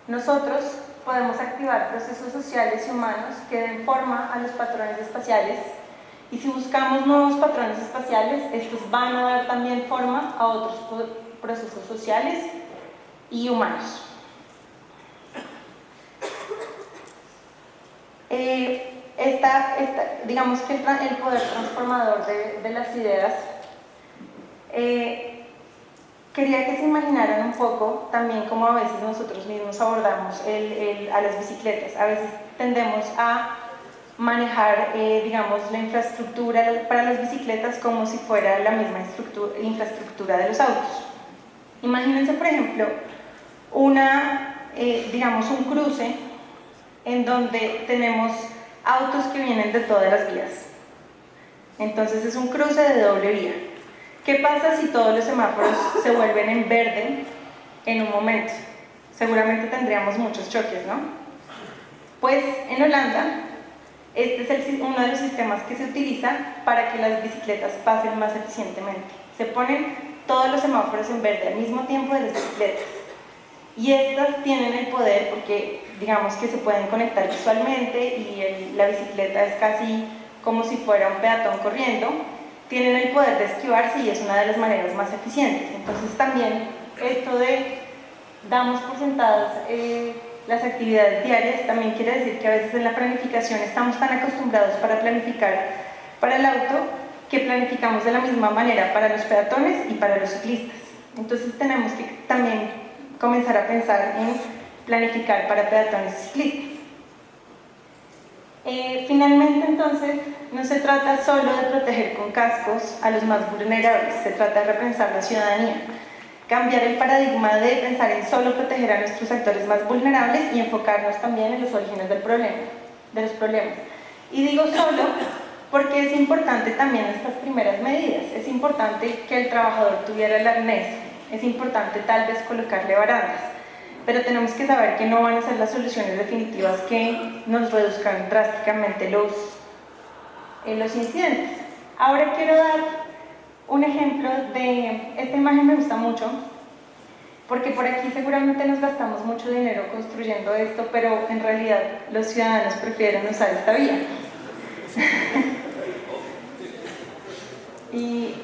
nosotros podemos activar procesos sociales y humanos que den forma a los patrones espaciales, y si buscamos nuevos patrones espaciales, estos van a dar también forma a otros procesos sociales y humanos. Digamos que el poder transformador de las ideas, quería que se imaginaran un poco también cómo a veces nosotros mismos abordamos a las bicicletas. A veces tendemos a manejar, digamos, la infraestructura para las bicicletas como si fuera la misma infraestructura de los autos. Imagínense, por ejemplo, digamos, un cruce en donde tenemos autos que vienen de todas las vías. Entonces es un cruce de doble vía. ¿Qué pasa si todos los semáforos se vuelven en verde en un momento? Seguramente tendríamos muchos choques, ¿no? Pues en Holanda, este es uno de los sistemas que se utiliza para que las bicicletas pasen más eficientemente. Se ponen todos los semáforos en verde al mismo tiempo de las bicicletas. Y estas tienen el poder, porque digamos que se pueden conectar visualmente y la bicicleta es casi como si fuera un peatón corriendo, tienen el poder de esquivarse y es una de las maneras más eficientes. Entonces también esto de damos por sentadas las actividades diarias, también quiere decir que a veces en la planificación estamos tan acostumbrados para planificar para el auto que planificamos de la misma manera para los peatones y para los ciclistas. Entonces tenemos que también comenzar a pensar en planificar para peatones y ciclistas. Finalmente, entonces, no se trata solo de proteger con cascos a los más vulnerables, se trata de repensar la ciudadanía, cambiar el paradigma de pensar en solo proteger a nuestros actores más vulnerables y enfocarnos también en los orígenes de los problemas. Y digo solo porque es importante también estas primeras medidas, es importante que el trabajador tuviera el arnés, es importante tal vez colocarle barandas, pero tenemos que saber que no van a ser las soluciones definitivas que nos reduzcan drásticamente los incidentes. Ahora quiero dar un ejemplo de, esta imagen me gusta mucho, porque por aquí seguramente nos gastamos mucho dinero construyendo esto, pero en realidad los ciudadanos prefieren usar esta vía. y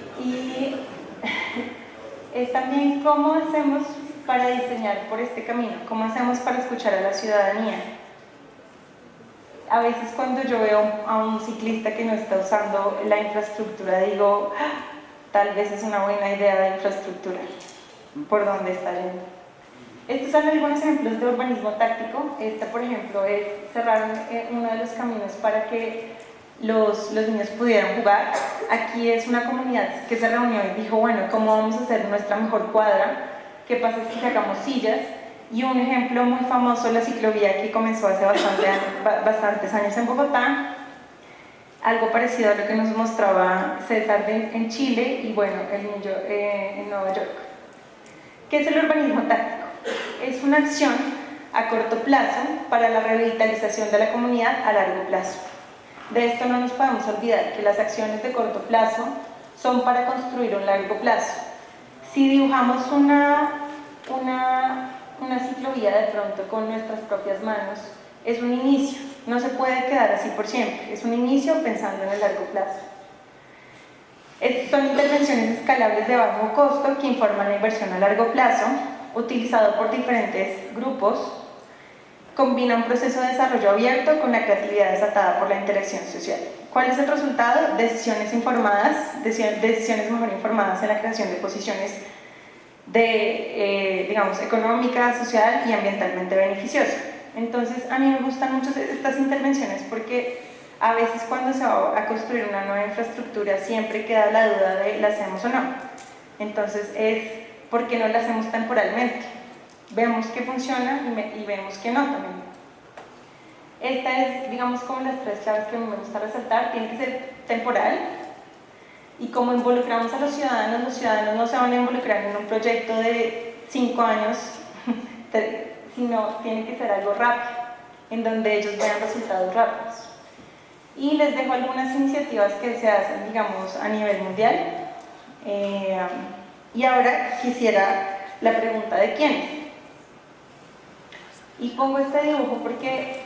es también cómo hacemos para diseñar por este camino, cómo hacemos para escuchar a la ciudadanía. A veces cuando yo veo a un ciclista que no está usando la infraestructura, digo, tal vez es una buena idea de infraestructura, por dónde está yendo. Estos son algunos ejemplos de urbanismo táctico. Esta, por ejemplo, es cerrar uno de los caminos para que los niños pudieran jugar. Aquí es una comunidad que se reunió y dijo, bueno, ¿cómo vamos a hacer nuestra mejor cuadra? ¿Qué pasa si sacamos sillas? Y un ejemplo muy famoso, la ciclovía que comenzó hace bastantes años en Bogotá, algo parecido a lo que nos mostraba César en Chile y bueno, el niño en Nueva York. ¿Qué es el urbanismo táctico? Es una acción a corto plazo para la revitalización de la comunidad a largo plazo. De esto no nos podemos olvidar, que las acciones de corto plazo son para construir un largo plazo. Si dibujamos una ciclovía de pronto con nuestras propias manos, es un inicio, no se puede quedar así por siempre, es un inicio pensando en el largo plazo. Son intervenciones escalables de bajo costo que informan la inversión a largo plazo, utilizado por diferentes grupos, combina un proceso de desarrollo abierto con la creatividad desatada por la interacción social. ¿Cuál es el resultado? Decisiones informadas, decisiones mejor informadas en la creación de posiciones digamos, económica, social y ambientalmente beneficiosa. Entonces, a mí me gustan mucho estas intervenciones porque a veces cuando se va a construir una nueva infraestructura siempre queda la duda de ¿la hacemos o no? Entonces es ¿por qué no la hacemos temporalmente? Vemos que funciona y vemos que no también. Esta es, digamos, como las tres claves que me gusta resaltar. Tiene que ser temporal y como involucramos a los ciudadanos no se van a involucrar en un proyecto de 5 años, sino tiene que ser algo rápido, en donde ellos vean resultados rápidos. Y les dejo algunas iniciativas que se hacen, digamos, a nivel mundial. Y ahora quisiera la pregunta de quiénes. Y pongo este dibujo porque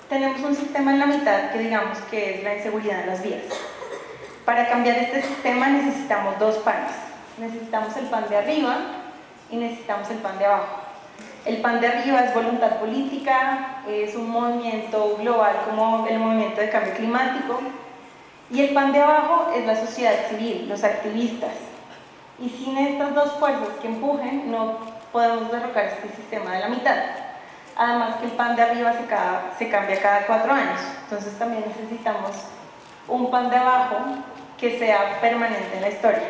tenemos un sistema en la mitad que digamos que es la inseguridad en las vías. Para cambiar este sistema necesitamos dos panes. Necesitamos el pan de arriba y necesitamos el pan de abajo. El pan de arriba es voluntad política, es un movimiento global como el movimiento de cambio climático, y el pan de abajo es la sociedad civil, los activistas. Y sin estas dos fuerzas que empujen no podemos derrocar este sistema de la mitad. Además que el pan de arriba se cambia cada 4 años, entonces también necesitamos un pan de abajo que sea permanente en la historia.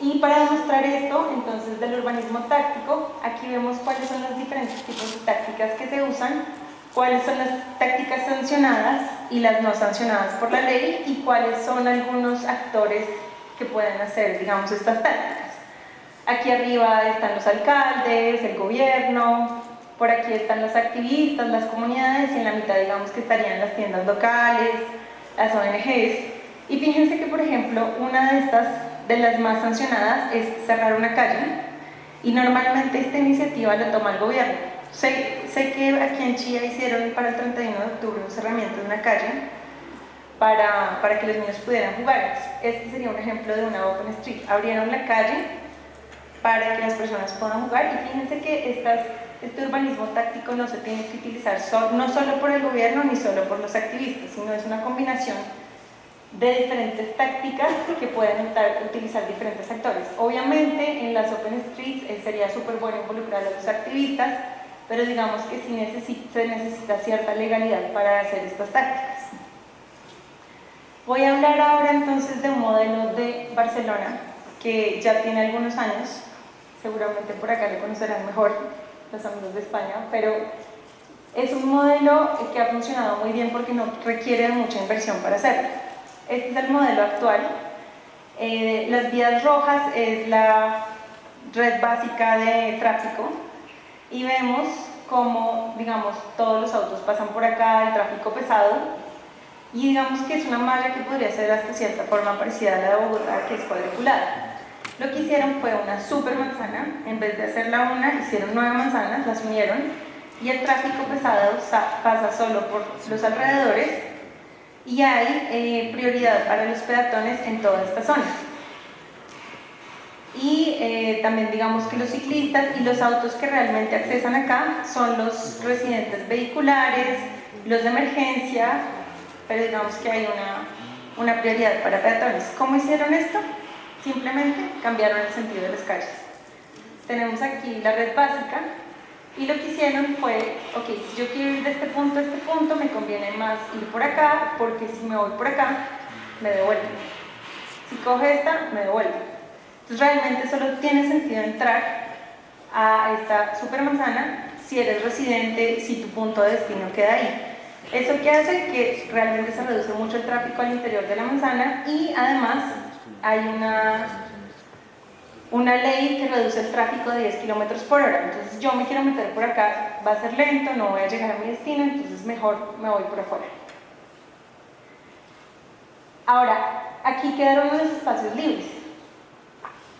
Y para demostrar esto, entonces, del urbanismo táctico, aquí vemos cuáles son los diferentes tipos de tácticas que se usan, cuáles son las tácticas sancionadas y las no sancionadas por la ley, y cuáles son algunos actores que pueden hacer, digamos, estas tácticas. Aquí arriba están los alcaldes, el gobierno, por aquí están los activistas, las comunidades, y en la mitad, digamos, que estarían las tiendas locales, las ONGs. Y fíjense que, por ejemplo, una de las más sancionadas es cerrar una calle, y normalmente esta iniciativa la toma el gobierno. Sé que aquí en Chía hicieron para el 31 de octubre un cerramiento de una calle para que los niños pudieran jugar. Este sería un ejemplo de una Open Street. Abrieron la calle para que las personas puedan jugar, y fíjense que este urbanismo táctico no se tiene que utilizar no solo por el gobierno ni solo por los activistas, sino es una combinación de diferentes tácticas que pueden utilizar diferentes actores. Obviamente en las Open Streets sería súper bueno involucrar a los activistas, pero digamos que sí se necesita cierta legalidad para hacer estas tácticas. Voy a hablar ahora entonces de un modelo de Barcelona que ya tiene algunos años, seguramente por acá lo conocerán mejor los amigos de España, pero es un modelo que ha funcionado muy bien porque no requiere mucha inversión para hacerlo. Este es el modelo actual. Las vías rojas es la red básica de tráfico, y vemos cómo, digamos, todos los autos pasan por acá, el tráfico pesado, y digamos que es una malla que podría ser hasta cierta forma parecida a la de Bogotá, que es cuadriculada. Lo que hicieron fue una super manzana, en vez de hacerla una, hicieron 9 manzanas, las unieron, y el tráfico pesado pasa solo por los alrededores, y hay prioridad para los peatones en toda esta zona. Y también digamos que los ciclistas y los autos que realmente accesan acá son los residentes vehiculares, los de emergencia, pero digamos que hay una prioridad para peatones. ¿Cómo hicieron esto? Simplemente cambiaron el sentido de las calles. Tenemos aquí la red básica, y lo que hicieron fue, ok, si yo quiero ir de este punto a este punto, me conviene más ir por acá, porque si me voy por acá, me devuelvo. Si cojo esta, me devuelvo. Entonces realmente solo tiene sentido entrar a esta supermanzana si eres residente, si tu punto de destino queda ahí. ¿Eso qué hace? Que realmente se reduce mucho el tráfico al interior de la manzana, y además hay una ley que reduce el tráfico de 10 kilómetros por hora. Entonces yo me quiero meter por acá, va a ser lento, no voy a llegar a mi destino, entonces mejor me voy por afuera. Ahora, aquí quedaron los espacios libres.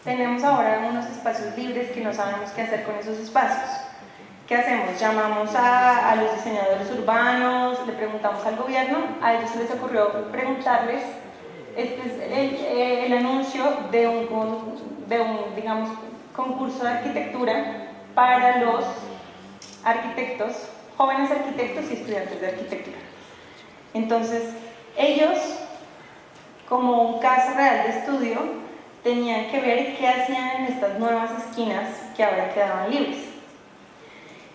Tenemos ahora unos espacios libres que no sabemos qué hacer con esos espacios. ¿Qué hacemos? Llamamos a los diseñadores urbanos, le preguntamos al gobierno, a ellos se les ocurrió preguntarles. Este es el anuncio de un, digamos, concurso de arquitectura para los arquitectos, jóvenes arquitectos y estudiantes de arquitectura. Entonces, ellos, como un caso real de estudio, tenían que ver qué hacían en estas nuevas esquinas que ahora quedaban libres.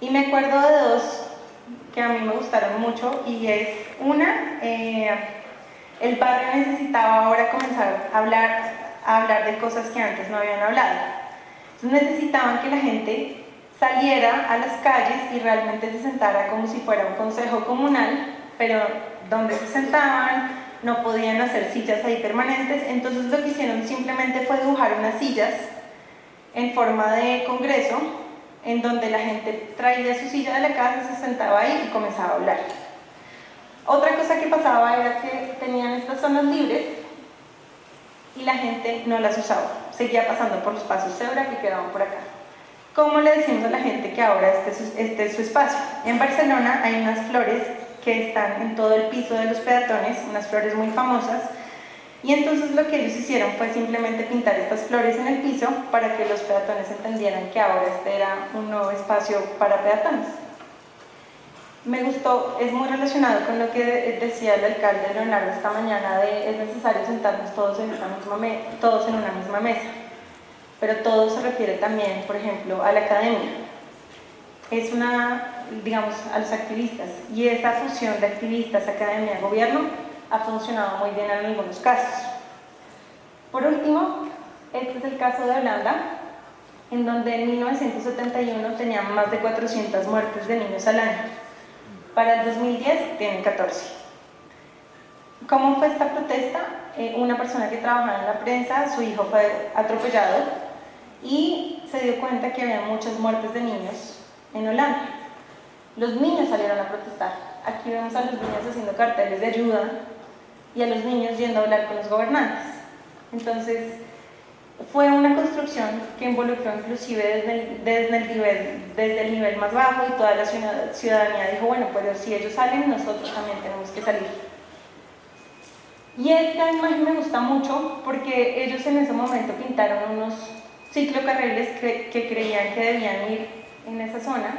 Y me acuerdo de 2 que a mí me gustaron mucho, y es una, el barrio necesitaba ahora comenzar a hablar de cosas que antes no habían hablado. Entonces necesitaban que la gente saliera a las calles y realmente se sentara como si fuera un consejo comunal, pero donde se sentaban no podían hacer sillas ahí permanentes. Entonces lo que hicieron simplemente fue dibujar unas sillas en forma de congreso, en donde la gente traía su silla de la casa, se sentaba ahí y comenzaba a hablar. Otra cosa que pasaba era que tenían estas zonas libres y la gente no las usaba, seguía pasando por los pasos cebra que quedaban por acá. ¿Cómo le decimos a la gente que ahora este es su espacio? En Barcelona hay unas flores que están en todo el piso de los peatones, unas flores muy famosas, y entonces lo que ellos hicieron fue simplemente pintar estas flores en el piso para que los peatones entendieran que ahora este era un nuevo espacio para peatones. Me gustó, es muy relacionado con lo que decía el alcalde Leonardo esta mañana de es necesario sentarnos todos en una misma mesa, pero todo se refiere también, por ejemplo, a la academia. Es digamos, a los activistas, y esa fusión de activistas, academia, gobierno ha funcionado muy bien en algunos casos. Por último, Este es el caso de Holanda, en donde en 1971 tenían más de 400 muertes de niños al año. Para el 2010 tienen 14. ¿Cómo fue esta protesta? Una persona que trabajaba en la prensa, su hijo fue atropellado y se dio cuenta que había muchas muertes de niños en Holanda. Los niños salieron a protestar. Aquí vemos a los niños haciendo carteles de ayuda y a los niños yendo a hablar con los gobernantes. Entonces, fue una construcción que involucró inclusive desde el nivel más bajo, y toda la ciudadanía dijo, bueno, pues si ellos salen, nosotros también tenemos que salir. Y esta imagen me gusta mucho porque ellos en ese momento pintaron unos ciclocarriles que creían que debían ir en esa zona,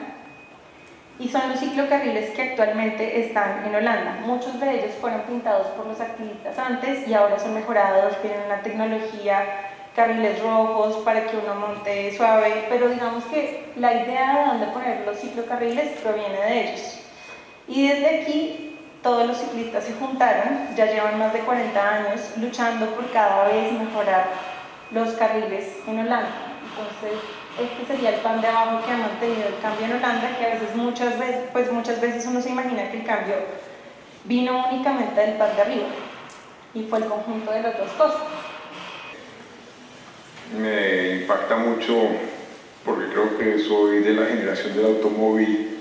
y son los ciclocarriles que actualmente están en Holanda. Muchos de ellos fueron pintados por los activistas antes y ahora son mejorados, tienen una tecnología, carriles rojos para que uno monte suave, pero digamos que la idea de dónde poner los ciclocarriles proviene de ellos. Y desde aquí todos los ciclistas se juntaron, ya llevan más de 40 años luchando por cada vez mejorar los carriles en Holanda. Entonces, este sería el pan de abajo que ha mantenido el cambio en Holanda, que a veces, muchas veces uno se imagina que el cambio vino únicamente del pan de arriba, y fue el conjunto de las dos cosas. Me impacta mucho porque creo que soy de la generación del automóvil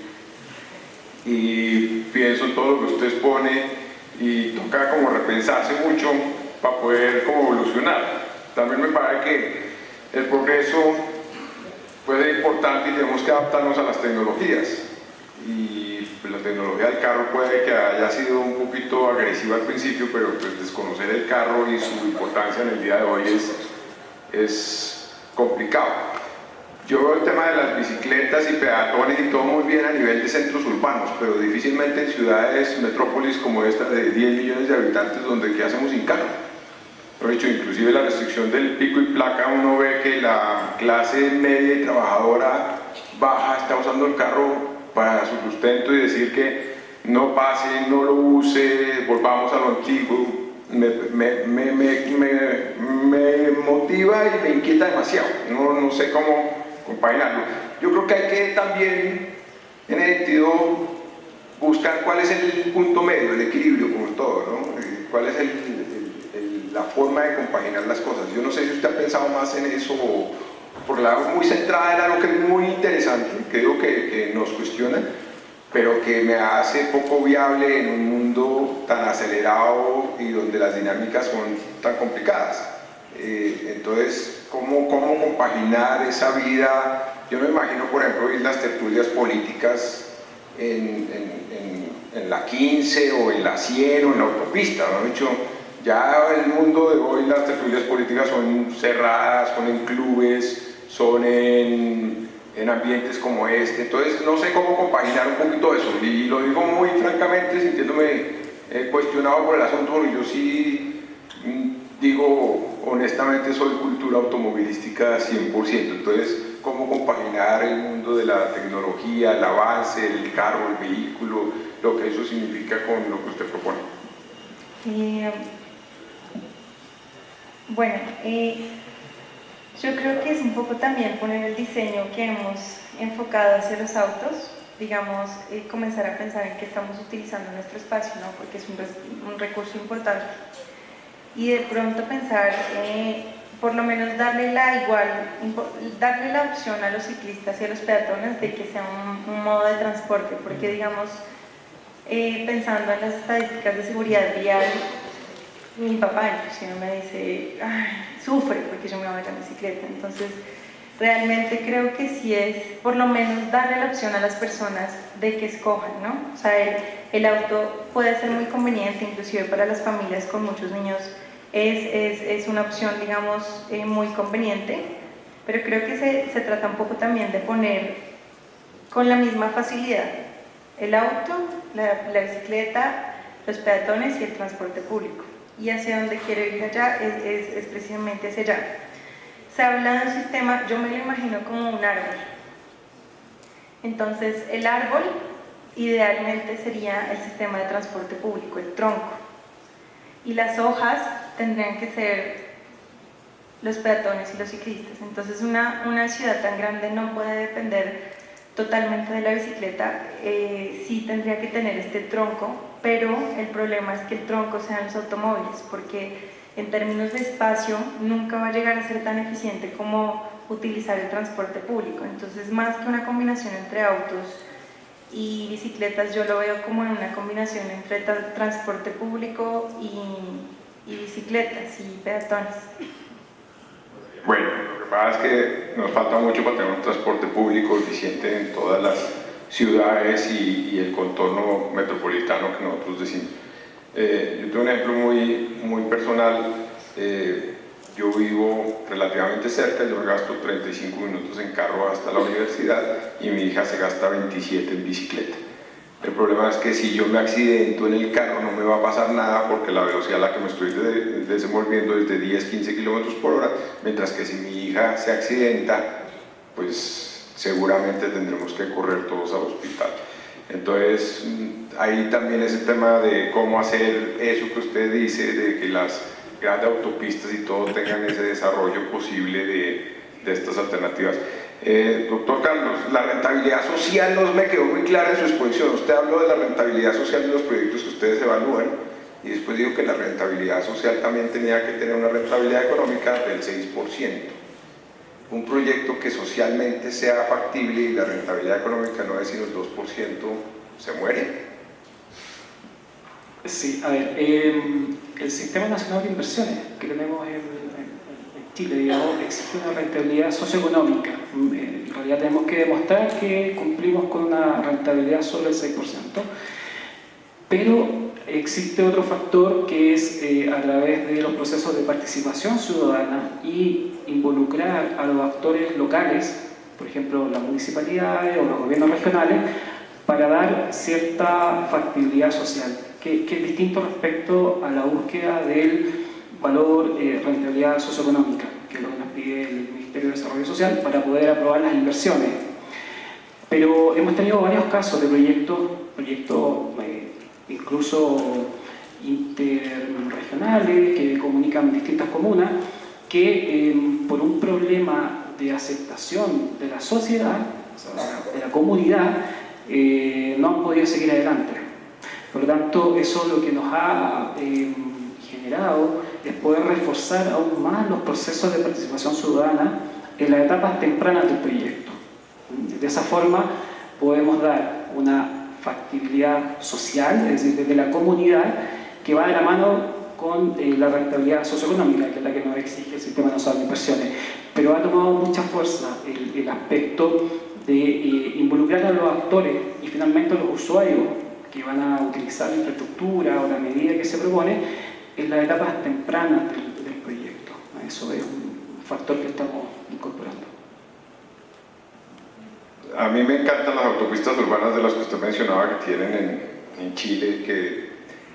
y pienso en todo lo que usted expone y toca como repensarse mucho para poder como evolucionar. También me parece que el progreso puede ser importante y tenemos que adaptarnos a las tecnologías, y pues, la tecnología del carro puede que haya sido un poquito agresiva al principio, pero pues desconocer el carro y su importancia en el día de hoy es complicado. Yo veo el tema de las bicicletas y peatones y todo muy bien a nivel de centros urbanos, pero difícilmente en ciudades, metrópolis como esta de 10 millones de habitantes, donde ¿qué hacemos sin carro? Lo dicho, inclusive la restricción del pico y placa, uno ve que la clase media y trabajadora baja está usando el carro para su sustento, y decir que no pase, no lo use, volvamos a lo antiguo, me motiva y me inquieta demasiado. No sé cómo compaginarlo. Yo creo que hay que también, en ese sentido, buscar cuál es el punto medio, el equilibrio, como todo, ¿no? Cuál es la forma de compaginar las cosas. Yo no sé si usted ha pensado más en eso, o por la lado muy centrada en algo que es muy interesante, creo que nos cuestiona, pero que me hace poco viable en un mundo tan acelerado y donde las dinámicas son tan complicadas. Entonces, ¿cómo compaginar esa vida? Yo me imagino, por ejemplo, ir las tertulias políticas en la 15 o en la 100 o en la autopista, ¿no? De hecho, ya en el mundo de hoy las tertulias políticas son cerradas, son en clubes, son en ambientes como este. Entonces no sé cómo compaginar un poquito eso, y lo digo muy francamente, sintiéndome cuestionado por el asunto, porque yo sí digo honestamente, soy cultura automovilística 100%. Entonces, ¿cómo compaginar el mundo de la tecnología, el avance, el carro, el vehículo, lo que eso significa con lo que usted propone? Bueno, yo creo que es un poco también poner el diseño que hemos enfocado hacia los autos, digamos, comenzar a pensar en qué estamos utilizando nuestro espacio, ¿no? Porque es un recurso importante, y de pronto pensar, por lo menos darle la opción a los ciclistas y a los peatones de que sea un modo de transporte, porque digamos, pensando en las estadísticas de seguridad vial, mi papá inclusive me dice, ay, sufre porque yo me voy en la bicicleta. Entonces realmente creo que sí es por lo menos darle la opción a las personas de que escojan, ¿no? O sea, el auto puede ser muy conveniente, inclusive para las familias con muchos niños es una opción, digamos, muy conveniente, pero creo que se trata un poco también de poner con la misma facilidad el auto, la bicicleta, los peatones y el transporte público. Y hacia donde quiero ir allá es precisamente hacia allá. Se habla de un sistema, yo me lo imagino como un árbol. Entonces, el árbol idealmente sería el sistema de transporte público, el tronco. Y las hojas tendrían que ser los peatones y los ciclistas. Entonces una ciudad tan grande no puede depender totalmente de la bicicleta, sí tendría que tener este tronco, pero el problema es que el tronco sean los automóviles, porque en términos de espacio nunca va a llegar a ser tan eficiente como utilizar el transporte público. Entonces, más que una combinación entre autos y bicicletas, yo lo veo como en una combinación entre transporte público y bicicletas y peatones. Bueno, lo que pasa es que nos falta mucho para tener un transporte público eficiente en todas las ciudades y el contorno metropolitano que nosotros decimos. Yo tengo un ejemplo muy personal. Yo vivo relativamente cerca, yo me gasto 35 minutos en carro hasta la universidad y mi hija se gasta 27 en bicicleta. El problema es que si yo me accidento en el carro no me va a pasar nada porque la velocidad a la que me estoy desenvolviendo es de 10-15 kilómetros por hora, mientras que si mi hija se accidenta, pues seguramente tendremos que correr todos al hospital. Entonces, ahí también ese tema de cómo hacer eso que usted dice, de que las grandes autopistas y todo tengan ese desarrollo posible de estas alternativas. Doctor Carlos, la rentabilidad social no me quedó muy clara en su exposición. Usted habló de la rentabilidad social de los proyectos que ustedes evalúan y después dijo que la rentabilidad social también tenía que tener una rentabilidad económica del 6%. Un proyecto que socialmente sea factible y la rentabilidad económica no es sino el 2%, ¿se muere? Sí, a ver, el Sistema Nacional de Inversiones que tenemos en Chile, digamos, existe una rentabilidad socioeconómica. En realidad tenemos que demostrar que cumplimos con una rentabilidad sobre el 6%, pero existe otro factor que es a través de los procesos de participación ciudadana y involucrar a los actores locales, por ejemplo las municipalidades o los gobiernos regionales, para dar cierta factibilidad social, que es distinto respecto a la búsqueda del valor rentabilidad socioeconómica, que es lo que nos pide el Ministerio de Desarrollo Social para poder aprobar las inversiones. Pero hemos tenido varios casos de proyectos incluso interregionales que comunican distintas comunas que por un problema de aceptación de la sociedad, o sea, de la comunidad, no han podido seguir adelante. Por lo tanto, eso lo que nos ha generado es poder reforzar aún más los procesos de participación ciudadana en las etapas tempranas del proyecto. De esa forma podemos dar una factibilidad social, es decir, desde la comunidad, que va de la mano con la rentabilidad socioeconómica, que es la que nos exige el Sistema Nacional de Inversiones. Pero ha tomado mucha fuerza el aspecto de involucrar a los actores y finalmente a los usuarios que van a utilizar la infraestructura o la medida que se propone en las etapas tempranas del proyecto. Eso es un factor que estamos incorporando. A mí me encantan las autopistas urbanas de las que usted mencionaba que tienen en Chile, que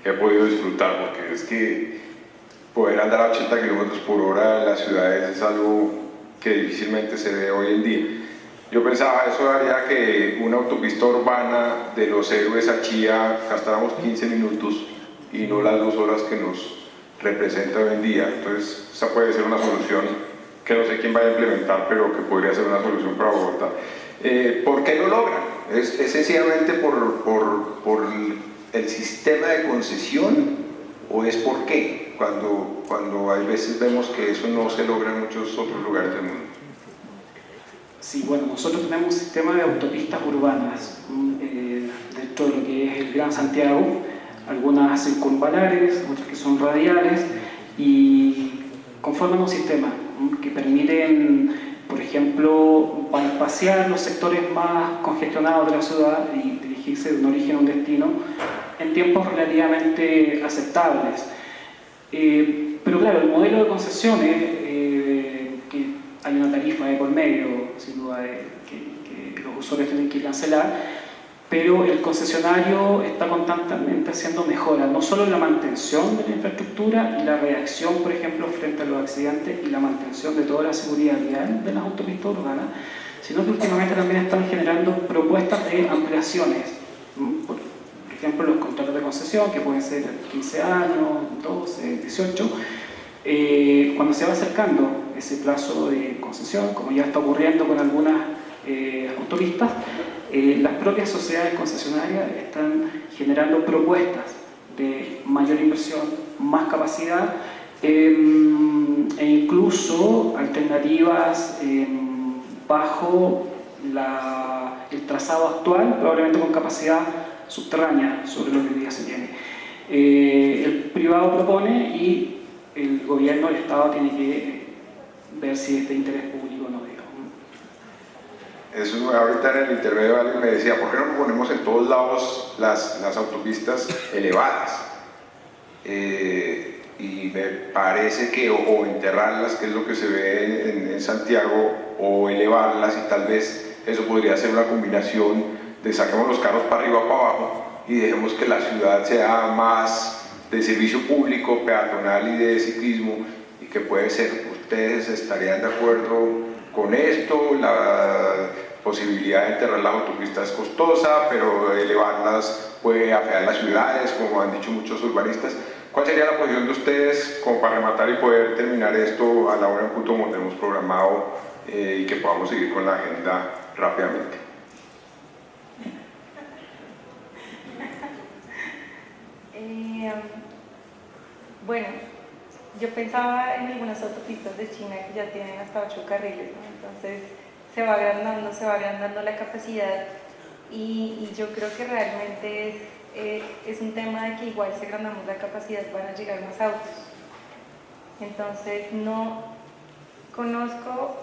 he podido disfrutar, porque es que poder andar a 80 kilómetros por hora en las ciudades es algo que difícilmente se ve hoy en día. Yo pensaba, eso haría que una autopista urbana de Los Héroes a Chía gastáramos 15 minutos y no las 2 horas que nos representa hoy en día. Entonces, esa puede ser una solución que no sé quién vaya a implementar, pero que podría ser una solución para Bogotá. ¿Por qué lo logran? ¿Es sencillamente por el sistema de concesión o es por qué? Cuando hay veces vemos que eso no se logra en muchos otros lugares del mundo. Sí, bueno, nosotros tenemos un sistema de autopistas urbanas dentro de lo que es el Gran Santiago, algunas circunvalares, otras que son radiales, y conforman un sistema que permiten, por ejemplo, bypassear los sectores más congestionados de la ciudad y dirigirse de un origen a un destino en tiempos relativamente aceptables. Pero claro, el modelo de concesiones, que hay una tarifa de por medio, sin duda, que los usuarios tienen que cancelar, pero el concesionario está constantemente haciendo mejoras, no solo en la mantención de la infraestructura y la reacción, por ejemplo, frente a los accidentes y la mantención de toda la seguridad vial de las autopistas urbanas, sino que últimamente también están generando propuestas de ampliaciones. Por ejemplo, los contratos de concesión, que pueden ser 15 años, 12, 18, cuando se va acercando ese plazo de concesión, como ya está ocurriendo con algunas autopistas. Las propias sociedades concesionarias están generando propuestas de mayor inversión, más capacidad e incluso alternativas bajo el trazado actual, probablemente con capacidad subterránea sobre lo que hoy día se tiene. El privado propone y el gobierno, el Estado, tiene que ver si es de interés público o no. Eso, ahorita en el intermedio alguien me decía, ¿por qué no ponemos en todos lados las autopistas elevadas? Y me parece que o enterrarlas, que es lo que se ve en Santiago, o elevarlas, y tal vez eso podría ser una combinación de saquemos los carros para arriba, para abajo, y dejemos que la ciudad sea más de servicio público, peatonal y de ciclismo, y que puede ser, ustedes estarían de acuerdo con esto. La posibilidad de enterrar las autopistas es costosa, pero elevarlas puede afear las ciudades, como han dicho muchos urbanistas. ¿Cuál sería la posición de ustedes como para rematar y poder terminar esto a la hora en punto como tenemos programado y que podamos seguir con la agenda rápidamente? Bueno, yo pensaba en algunas autopistas de China que ya tienen hasta 8 carriles, ¿no? Entonces se va agrandando la capacidad y yo creo que realmente es un tema de que igual si agrandamos la capacidad van a llegar más autos. Entonces no conozco,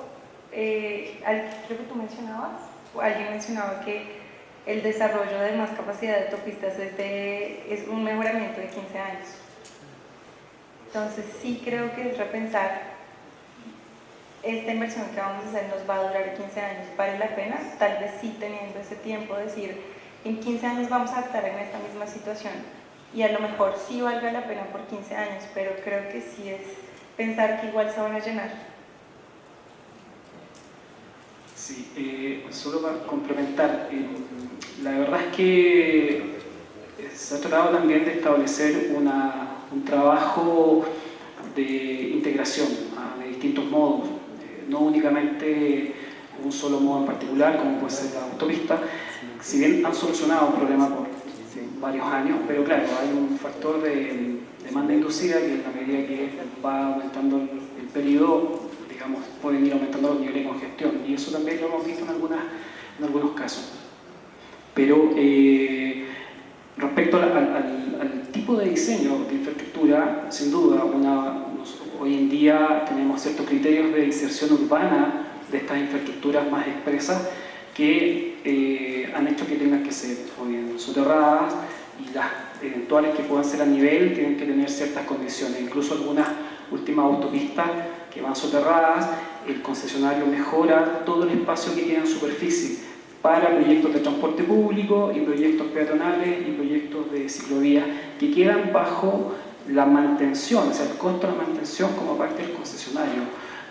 creo que tú mencionabas, o alguien mencionaba que el desarrollo de más capacidad de autopistas es un mejoramiento de 15 años. Entonces sí creo que es repensar, esta inversión que vamos a hacer nos va a durar 15 años, ¿vale la pena? Tal vez sí, teniendo ese tiempo, decir, en 15 años vamos a estar en esta misma situación y a lo mejor sí valga la pena por 15 años, pero creo que sí es pensar que igual se van a llenar. Sí, solo para complementar, la verdad es que se ha tratado también de establecer un trabajo de integración de distintos modos, no únicamente un solo modo en particular, como puede ser la autopista. Si bien han solucionado un problema por varios años, pero claro, hay un factor de demanda inducida que en la medida que va aumentando el periodo, digamos, pueden ir aumentando los niveles de congestión, y eso también lo hemos visto en algunos casos. Pero respecto al tipo de diseño de infraestructura, sin duda, hoy en día tenemos ciertos criterios de inserción urbana de estas infraestructuras más expresas que han hecho que tengan que ser o bien soterradas, y las eventuales que puedan ser a nivel tienen que tener ciertas condiciones. Incluso algunas últimas autopistas que van soterradas, el concesionario mejora todo el espacio que queda en superficie para proyectos de transporte público y proyectos peatonales y proyectos de ciclovías que quedan bajo la mantención, o sea, el costo de la mantención como parte del concesionario,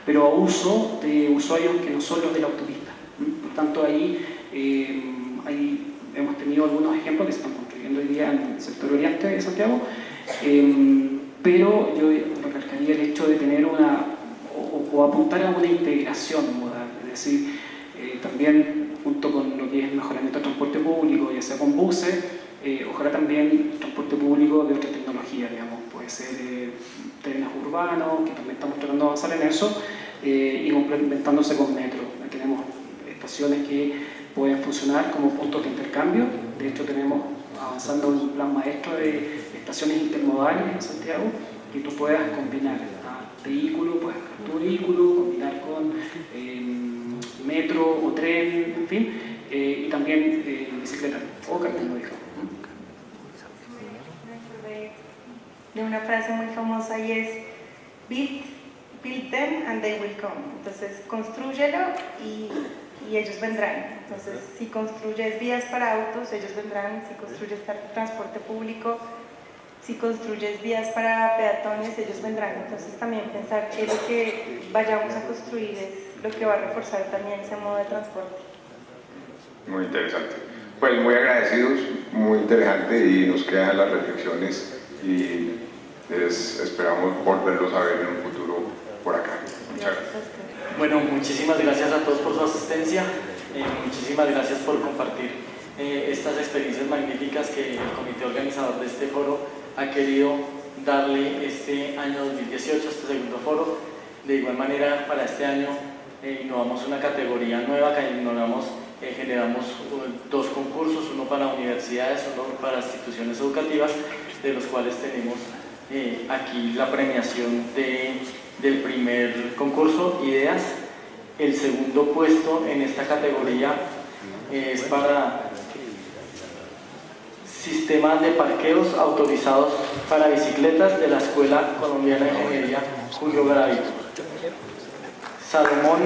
pero a uso de usuarios que no son los de la autopista. Por tanto, ahí hemos tenido algunos ejemplos que se están construyendo hoy día en el sector oriente de Santiago, pero yo recalcaría el hecho de tener o apuntar a una integración modal, es decir, también junto con lo que es el mejoramiento del transporte público, ya sea con buses, ojalá también transporte público de otra tecnología, digamos, puede ser trenes urbanos, que también estamos tratando de avanzar en eso, y complementándose con metro. Tenemos estaciones que pueden funcionar como puntos de intercambio. De hecho, tenemos avanzando en un plan maestro de estaciones intermodales en Santiago, que tú puedas combinar vehículo, puedes tu vehículo, combinar con metro o tren, en fin, y también bicicleta o cartel módico. De una frase muy famosa y es build them and they will come. Entonces constrúyelo y ellos vendrán. Entonces si construyes vías para autos, ellos vendrán. Si construyes transporte público, si construyes vías para peatones, ellos vendrán. Entonces también pensar que lo que vayamos a construir es lo que va a reforzar también ese modo de transporte. Muy interesante. Pues muy agradecidos, muy interesante, y nos quedan las reflexiones y esperamos volverlos a ver en un futuro por acá. Muchas gracias. Bueno, muchísimas gracias a todos por su asistencia, muchísimas gracias por compartir estas experiencias magníficas que el comité organizador de este foro ha querido darle este año 2018, este segundo foro. De igual manera, para este año innovamos una categoría nueva, generamos dos concursos, uno para universidades, uno para instituciones educativas, de los cuales tenemos aquí la premiación del primer concurso, Ideas. El segundo puesto en esta categoría es para sistemas de parqueos autorizados para bicicletas de la Escuela Colombiana de Ingeniería Julio Garavito. Salomón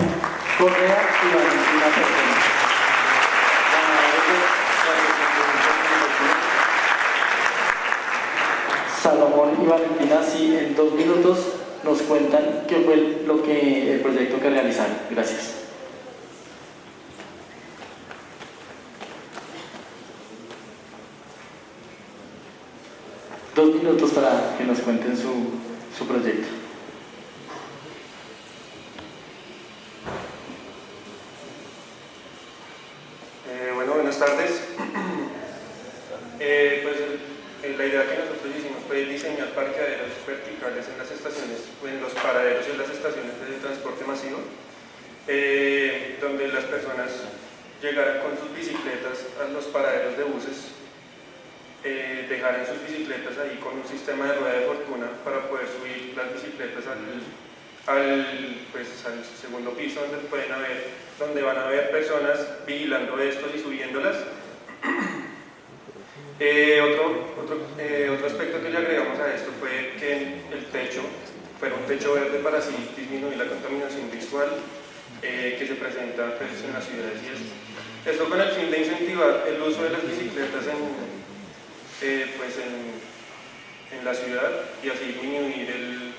Correa y Valentina Persona. Salomón y Valentina, sí, en 2 minutos nos cuentan qué fue el proyecto que realizaron. Gracias. Dos minutos para que nos cuenten su proyecto. Bueno, buenas tardes. La idea que nosotros hicimos fue diseñar parqueaderos verticales en las estaciones, en los paraderos y en las estaciones de transporte masivo, donde las personas llegaran con sus bicicletas a los paraderos de buses, dejaran sus bicicletas ahí con un sistema de rueda de fortuna para poder subir las bicicletas al segundo piso, donde van a haber personas vigilando esto y subiéndolas. Otro aspecto que le agregamos a esto fue que el techo fuera un techo verde para así disminuir la contaminación visual que se presenta en las ciudades. Y esto con el fin de incentivar el uso de las bicicletas en la ciudad y así disminuir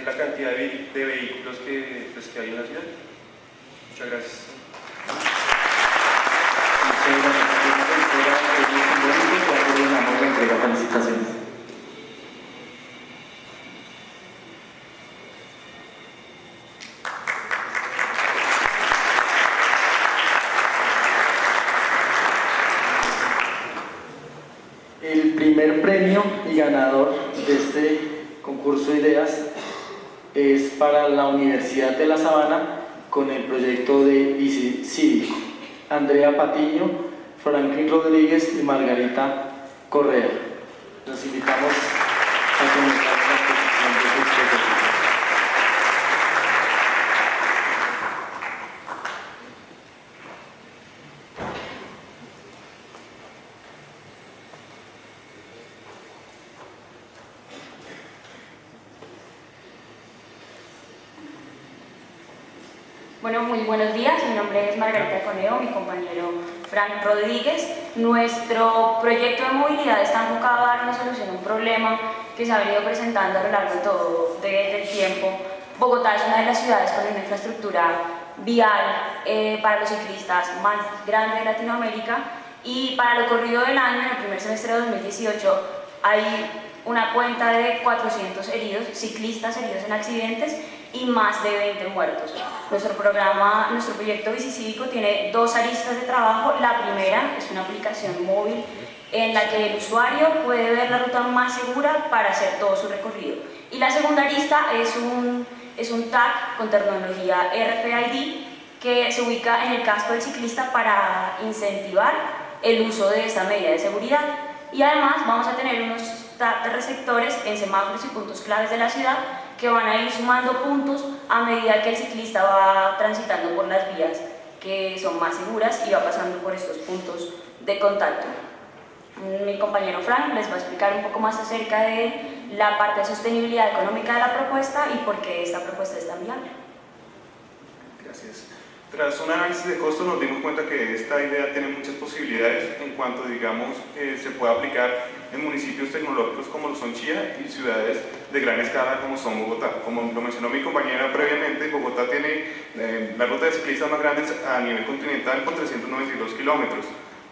la cantidad de vehículos que hay en la ciudad. Muchas gracias. Felicitaciones. El primer premio y ganador de este concurso de ideas es para la Universidad de La Sabana con el proyecto de Bici Cívico. Andrea Patiño, Franklin Rodríguez y Margarita Correa. Los invitamos a comenzar la exposición de sus proyectos. Bueno, muy buenos días. Mi nombre es Margarita Coneo, mi compañero Frank Rodríguez. Nuestro proyecto de movilidad está enfocado a dar una solución a un problema que se ha venido presentando a lo largo del tiempo. Bogotá es una de las ciudades con una infraestructura vial para los ciclistas más grande de Latinoamérica, y para lo corrido del año, en el primer semestre de 2018, hay una cuenta de 400 heridos, ciclistas heridos en accidentes, y más de 20 muertos. Nuestro proyecto Bicicívico tiene 2 aristas de trabajo. La primera es una aplicación móvil en la que el usuario puede ver la ruta más segura para hacer todo su recorrido. Y la segunda arista es un tag con tecnología RFID que se ubica en el casco del ciclista para incentivar el uso de esta medida de seguridad. Y además vamos a tener unos tags de receptores en semáforos y puntos claves de la ciudad que van a ir sumando puntos a medida que el ciclista va transitando por las vías que son más seguras y va pasando por estos puntos de contacto. Mi compañero Frank les va a explicar un poco más acerca de la parte de sostenibilidad económica de la propuesta y por qué esta propuesta es tan viable. Gracias. Tras un análisis de costos nos dimos cuenta que esta idea tiene muchas posibilidades en cuanto, digamos, se puede aplicar en municipios tecnológicos como lo son Chía y ciudades de gran escala como son Bogotá. Como lo mencionó mi compañera previamente, Bogotá tiene la ruta de ciclistas más grande a nivel continental con 392 kilómetros,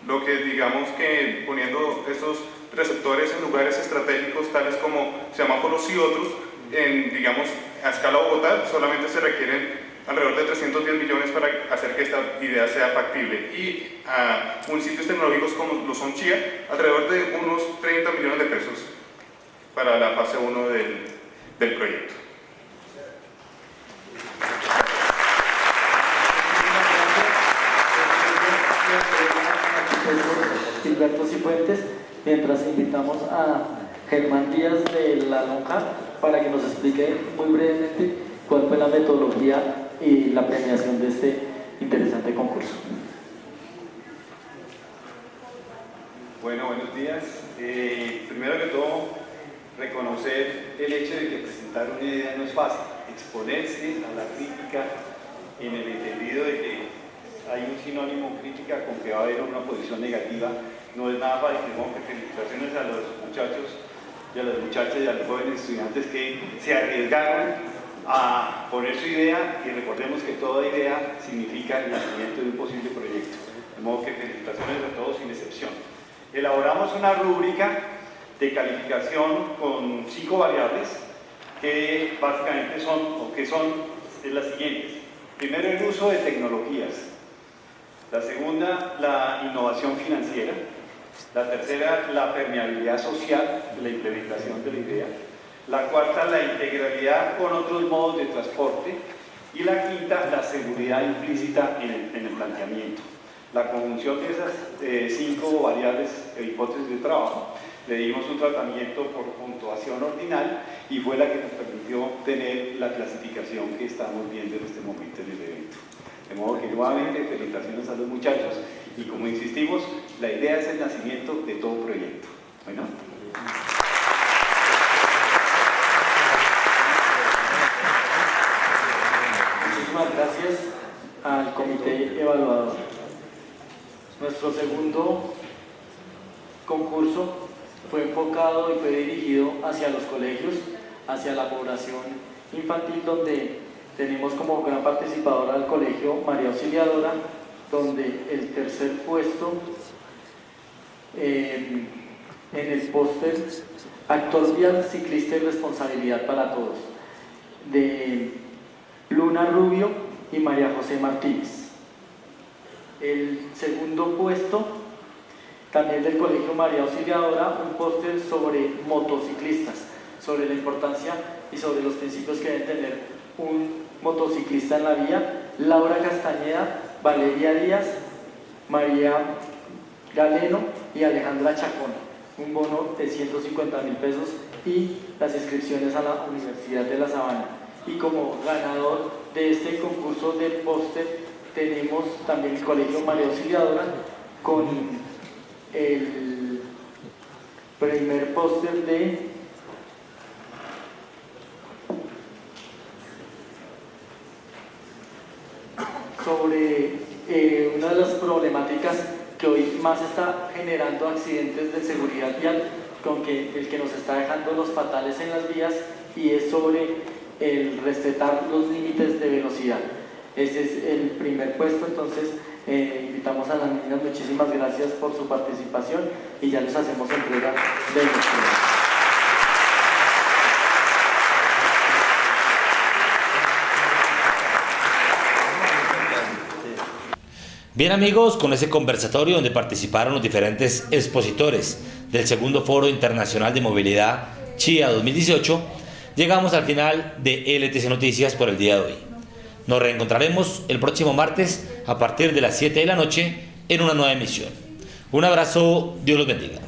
lo que digamos que poniendo estos receptores en lugares estratégicos tales como semáforos y otros, digamos, a escala Bogotá, solamente se requieren alrededor de 310 millones para hacer que esta idea sea factible. Y a municipios tecnológicos como lo son Chía, alrededor de unos 30 millones de pesos para la fase 1 del proyecto. Gilberto Cifuentes, mientras invitamos a Germán Díaz de la Lonja para que nos explique muy brevemente cuál fue la metodología y la premiación de este interesante concurso. Bueno, buenos días. Primero que todo, reconocer el hecho de que presentar una idea no es fácil, exponerse a la crítica en el entendido de que hay un sinónimo crítica con que va a haber una posición negativa, no es nada fácil. Tengo que felicitaciones a los muchachos y a las muchachas y a los jóvenes estudiantes que se arriesgaron a poner su idea, y recordemos que toda idea significa el nacimiento de un posible proyecto. De modo que felicitaciones a todos sin excepción. Elaboramos una rúbrica de calificación con 5 variables que básicamente son las siguientes. Primero, el uso de tecnologías. La segunda, la innovación financiera. La tercera, la permeabilidad social de la implementación de la idea. La cuarta, la integralidad con otros modos de transporte. Y la quinta, la seguridad implícita en el planteamiento. La conjunción de esas 5 variables e hipótesis de trabajo le dimos un tratamiento por puntuación ordinal y fue la que nos permitió tener la clasificación que estamos viendo en este momento en el evento. De modo que nuevamente felicitaciones a los muchachos y, como insistimos, la idea es el nacimiento de todo proyecto. Bueno. Muchísimas gracias al comité evaluador. Nuestro segundo concurso fue enfocado y fue dirigido hacia los colegios, hacia la población infantil, donde tenemos como gran participadora al colegio María Auxiliadora, donde el tercer puesto en el póster Actor Vial, Ciclista y Responsabilidad para Todos, de Luna Rubio y María José Martínez. El segundo puesto, también del colegio María Auxiliadora, un póster sobre motociclistas, sobre la importancia y sobre los principios que deben tener un motociclista en la vía. Laura Castañeda, Valeria Díaz, María Galeno y Alejandra Chacón. Un bono de 150.000 pesos y las inscripciones a la Universidad de La Sabana. Y como ganador de este concurso de póster tenemos también el colegio María Auxiliadora con el primer póster sobre una de las problemáticas que hoy más está generando accidentes de seguridad vial, con el que nos está dejando los fatales en las vías, y es sobre el respetar los límites de velocidad. Ese es el primer puesto. Entonces invitamos a las niñas, muchísimas gracias por su participación y ya les hacemos entrega de los premios. Bien amigos, con ese conversatorio donde participaron los diferentes expositores del segundo Foro Internacional de Movilidad Chía 2018, llegamos al final de LTC Noticias por el día de hoy. Nos reencontraremos el próximo martes a partir de las 7 de la noche en una nueva emisión. Un abrazo, Dios los bendiga.